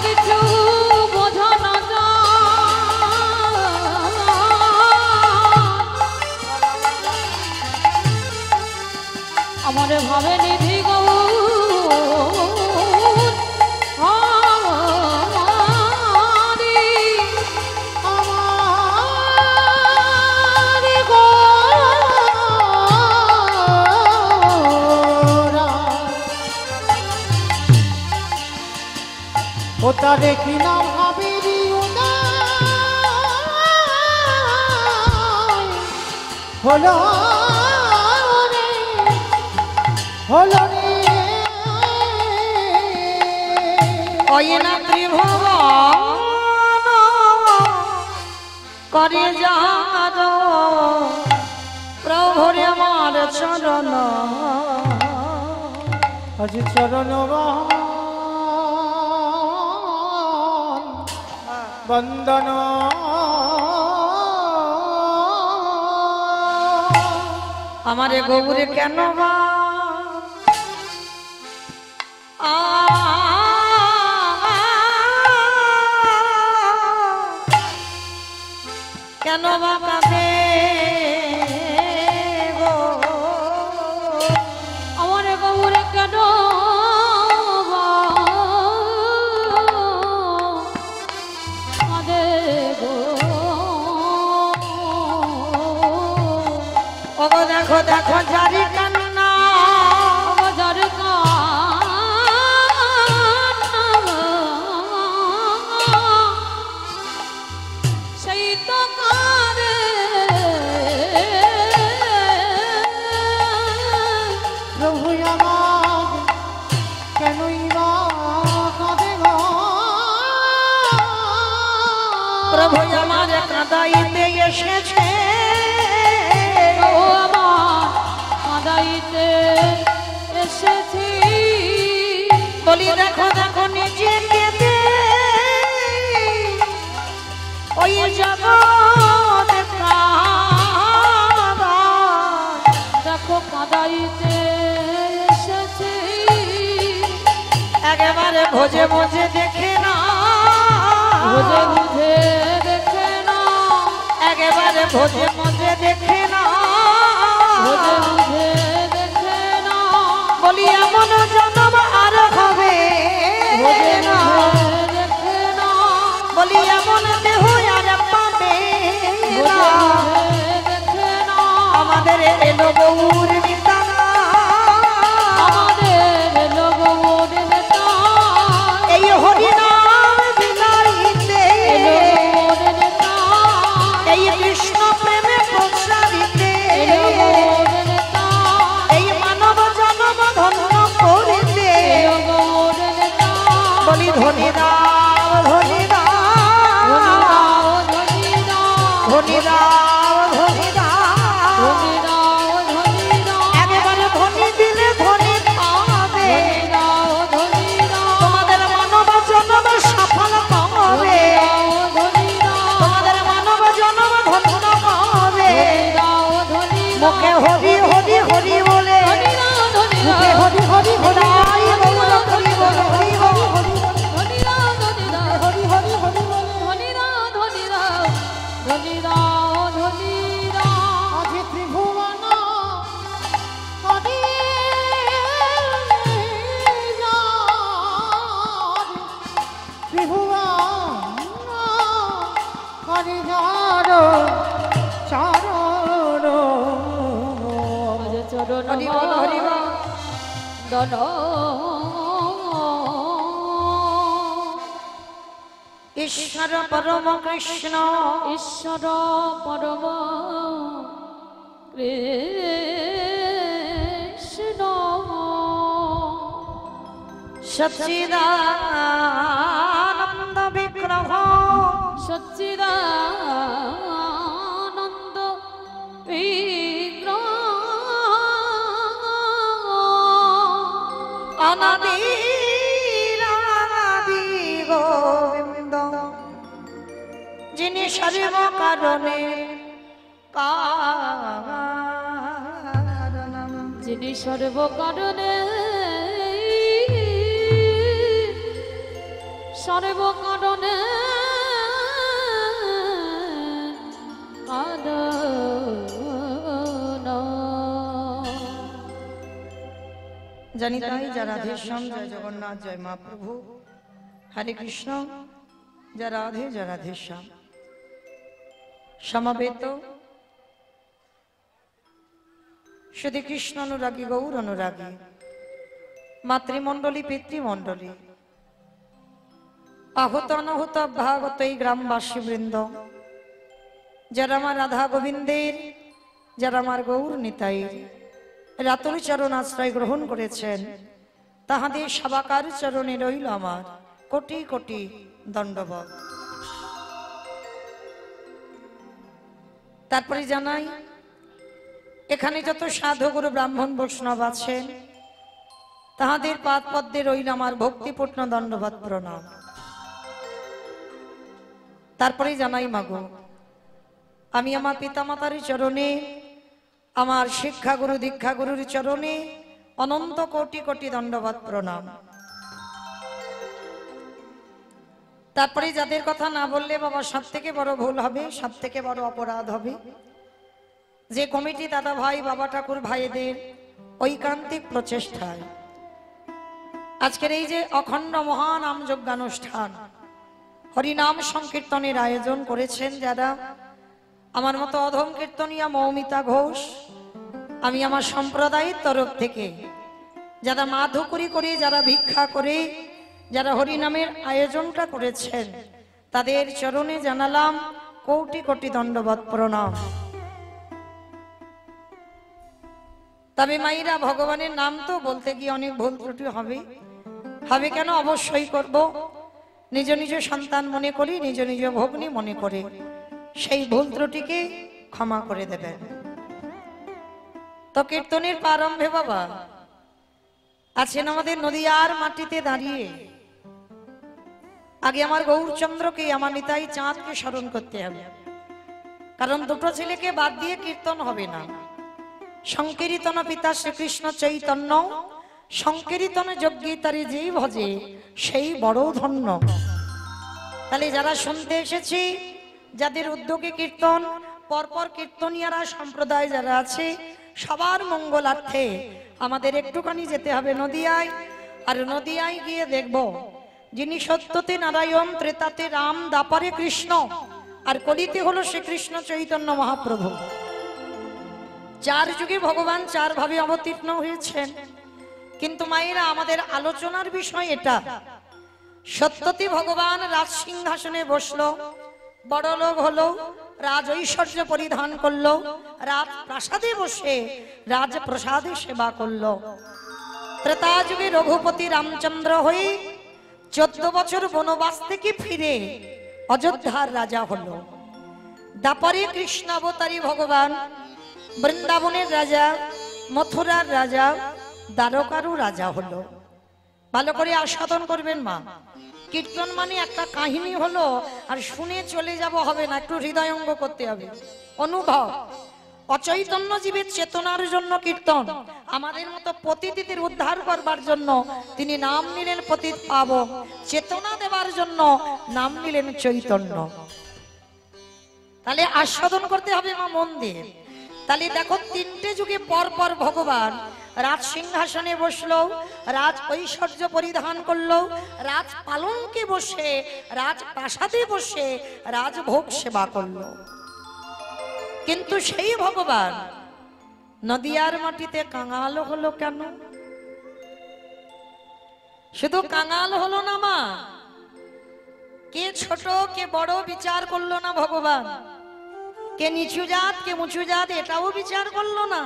কিছু বোঝা না আমার ভাবে নিধি ওটা দেখি না ভাবিরি হলো রে হলো রে অয়েনা ত্রিভুবন করে যার প্রভুরে আমার চরণ, আজ চরণ বন্দন আমারে গৌরে কেন বা কেন বা কাঁদে গো, আমারে গৌরে কেন দেখো দেখো জারি কান্না, যার সেই তো কারে প্রভু আমার কেনই বা কাঁদে গো, প্রভু আমার কাঁদাইতে এসেছে, এসেছি বলি দেখো দেখো নিজে কেঁদে ওই জগৎ দেখো কাঁদাইতে এসেছি, একেবারে ভোজে ভোজে দেখে না, বুঝে বুঝে দেখে না, একেবারে ভোজে ভোজে দেখে না, বুঝে বুঝে দেখে না, বলি এমন জন্ম আর হবে বুঝে না, বুঝে দেখে না, বলি এমন দেহ আর পাবে না, বুঝে বুঝে দেখে না, আমাদের এলো গৌর বিতানা, আমাদের লোক মোড়ে নেতা, এই হরিনাম বিলাইতে, মোড়ে নেতা, এই কৃষ্ণ প্রেমে প্রসারিতে, মোড়ে নেতা, এই মানব জন্ম ধন্য করিতে, মোড়ে নেতা, বলি ধনী রাম ধনী রাম ধনী রাম, ধনী রাম, ধনী রাম ধনী রাম ধনী রাম। হরি হরি হরি বলে মুখে হরি হরি হরি তাই গৌর হরি বল হরি বল হরি হরি হরি বলে আজি ত্রিভুবন হরি ত্রিভুবন হরি যার চরণ হরি বল হরি বল ঈশ্বর পরম কৃষ্ণ ঈশ্বর পরম কৃষ্ণ সচ্চিদানন্দ বিগ্রহ সচ্চিদানন্দ বিগ্রহ অনাদি গোবিন্দ যিনি সর্ব কারণে কারণ যিনি সর্ব কারণে জানি তাই যা রাধেশ্যাম জয় জগন্নাথ জয় মা প্রভু হরে কৃষ্ণ যা রাধে যা রাধেশ্যাম সমবেত শুধু কৃষ্ণ অনুরাগী গৌর অনুরাগী মাতৃমণ্ডলী পিতৃমণ্ডলী আহত অনাহত অভ্যাগত এই গ্রামবাসী বৃন্দ যারা আমার রাধা গোবিন্দের যারা আমার গৌর নিতাইর রাতুল চরণ আশ্রয় গ্রহণ করেছেন তাহাদের সাবাকার চরণে রইল আমার কোটি কোটি দণ্ডবত। তারপরে জানাই এখানে যত সাধু গুরু ব্রাহ্মণ বৈষ্ণব আছেন তাহাদের পাদ পদ্মে রইল আমার ভক্তিপূর্ণ দণ্ডবত প্রণাম। তারপরে জানাই মাগো আমি আমার পিতামাতার চরণে আমার শিক্ষাগুরু দীক্ষাগুরুর চরণে অনন্ত কোটি কোটি দণ্ডবত প্রণাম। তারপরে যাদের কথা না বললে বাবা সব থেকে বড় ভুল হবে, সব থেকে বড় অপরাধ হবে, যে কমিটি দাদা ভাই বাবা ঠাকুর ভাইদের ঐকান্তিক প্রচেষ্টায় আজকের এই যে অখণ্ড মহানাম যজ্ঞানুষ্ঠান হরিনাম সংকীর্তনের আয়োজন করেছেন যারা, আমার মতো অধম কীর্তনিয়া মৌমিতা ঘোষ, আমি আমার সম্প্রদায়ের তরফ থেকে যারা মাধুকরি করে যারা ভিক্ষা করে যারা হরিনামের আয়োজনটা করেছেন তাদের চরণে জানালাম কোটি কোটি দণ্ডবত প্রণাম। তবে মাইরা ভগবানের নাম তো বলতে গিয়ে অনেক ভুল ত্রুটি হবে, হবে কেন অবশ্যই করব। নিজ নিজ সন্তান মনে করি, নিজ নিজ ভগ্নী মনে করে সেই ভুল ত্রুটিকে ক্ষমা করে দেবেন। তো কীর্তনের প্রারম্ভে বাবা আছেন আমাদের নদিয়ার মাটিতে দাঁড়িয়ে, আগে আমার গৌরচন্দ্রকে আমার নিতাই চাঁদকে স্মরণ করতে হবে, কারণ দুটো ছেলেকে বাদ দিয়ে কীর্তন হবে না। সংকীর্তন পিতা শ্রীকৃষ্ণ চৈতন্য, সংকীর্তন যজ্ঞে তারে যেই ভজে সেই বড় ধন্য। তাহলে যারা শুনতে এসেছি, যাদের উদ্যোগে কীর্তন, পরপর কীর্তনিয়ারা সম্প্রদায় যারা আছে, সবার মঙ্গলার্থে আমাদের একটুখানি যেতে হবে নদিয়ায়। আর নদিয়ায় গিয়ে দেখব যিনি সত্যতে নারায়ণ, ত্রেতাতে রাম, দাপারে কৃষ্ণ, আর কলিতে হলো শ্রীকৃষ্ণ চৈতন্য মহাপ্রভু। চার যুগে ভগবান চার ভাবে অবতীর্ণ হয়েছেন। কিন্তু মায়েরা আমাদের আলোচনার বিষয় এটা, সত্যতে ভগবান রাজ সিংহাসনে বসলো, বড় লোক হলো, রাজ ঐশ্বর্য পরিধান করলো, রাজ প্রাসাদে বসে রাজ প্রসাদে সেবা করলো। ত্রেতা যুগে রঘুপতি রামচন্দ্র হয়ে 14 বছর বনবাস থেকে ফিরে অযোধ্যার রাজা হলো। দাপরে কৃষ্ণ অবতারী ভগবান বৃন্দাবনের রাজা, মথুরার রাজা, দ্বারকারও রাজা হলো। ভালো করে আস্বাদন করবেন মা। কীর্তন মানে একটা কাহিনী হলো আর শুনে চলে যাব হবে না, একটু হৃদয়ঙ্গ করতে হবে, অনুভব। অচৈতন্য জীবের চেতনার জন্য কীর্তন, আমাদের মতো পতিতদের উদ্ধার করবার জন্য তিনি নাম নিলেন পতিত পাবন, চেতনা দেবার জন্য নাম নিলেন চৈতন্য। তাহলে আস্বাদন করতে হবে মা মন দিয়ে। তাহলে দেখো তিনটে যুগে পর পর ভগবান রাজ সিংহাসনে বসলো, রাজ ঐশ্বর্য পরিধান করলো, রাজ পালঙ্কে বসে, রাজ প্রাসাদে বসে রাজভোগ সেবা করলো। কিন্তু সেই ভগবান নদিয়ার মাটিতে কাঙাল হলো কেন? শুধু কাঙাল হলো না মা, কে ছোট কে বড় বিচার করলো না ভগবান, কে নিচু জাত কে উঁচু জাত এটাও বিচার করলো না।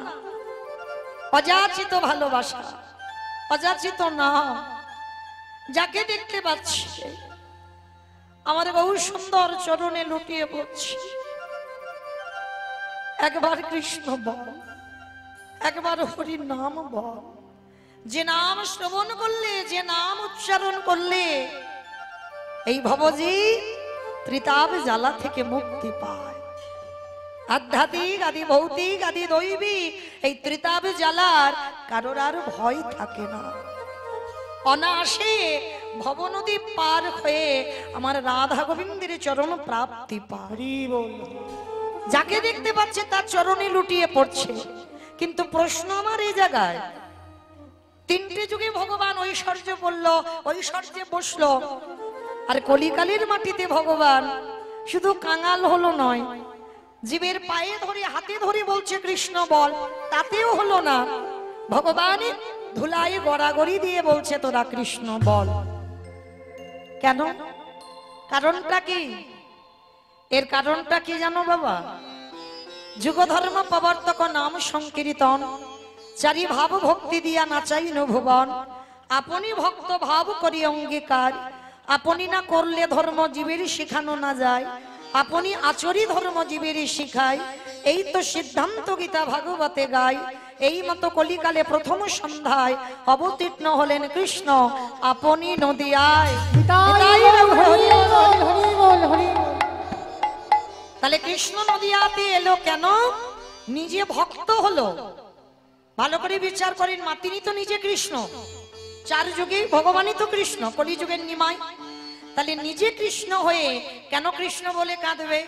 অযাচিত ভালোবাসা, অযাচিত না, যাকে দেখতে পাচ্ছি আমার বহু সুন্দর চরণে লুটিয়ে পড়ছি, একবার কৃষ্ণ বল, একবার হরি নাম বল। যে নাম শ্রবণ করলে, যে নাম উচ্চারণ করলে এই ভবজি ত্রিতাপ জ্বালা থেকে মুক্তি পায়। আধ্যাত্মিক আদি ভৌতিক আদি দৈবিক এই ত্রিতাপ জ্বালার কারোর আর ভয় থাকে না। অনায়াসে ভবনদী পার হয়ে আমার রাধা গোবিন্দের চরণ প্রাপ্তি পায়। হরি বল। যাকে দেখতে পাচ্ছে তার চরণে লুটিয়ে পড়ছে। কিন্তু প্রশ্ন আমার এই জায়গায়, তিনটে যুগে ভগবান ঐশ্বর্য বললো, ঐশ্বর্যে বসলো, আর কলিকালের মাটিতে ভগবান শুধু কাঙাল হলো নয়, জীবের পায়ে ধরে হাতে ধরে বলছে কৃষ্ণ বল, তাতেও হলো না। ভগবান ধুলায় গড়াগড়ি দিয়ে বলছে তোরা কৃষ্ণ বল। কেন? কারণটা কি? এর কারণটা কি জানো বাবা? যুগ ধর্ম প্রবর্তক নাম সংকীর্তন, চারি ভাব ভক্তি দিয়া নাচাই ভুবন। আপনি ভক্ত ভাব করি অঙ্গীকার, আপনি না করলে ধর্ম জীবের শিখানো না যায়, আপনি আচরি ধর্ম জীবের শিখায়। এই তো সিদ্ধান্ত গীতা ভাগবতে গায়। এই মতো কলিকালে প্রথম সন্ধ্যায় অবতীর্ণ হলেন কৃষ্ণ আপনি নদিয়ায়। হরি বল, হরি বল, হরি বল। তাহলে কৃষ্ণ নদিয়াতে এলো কেন? নিজে ভক্ত হলো। ভালো করে বিচার করেন মা, তিনি তো নিজে কৃষ্ণ, চার যুগে ভগবানই তো কৃষ্ণ, কলিযুগের নিমাই। তাহলে নিজে কৃষ্ণ হয়ে কেন কৃষ্ণ বলে কাঁদবে?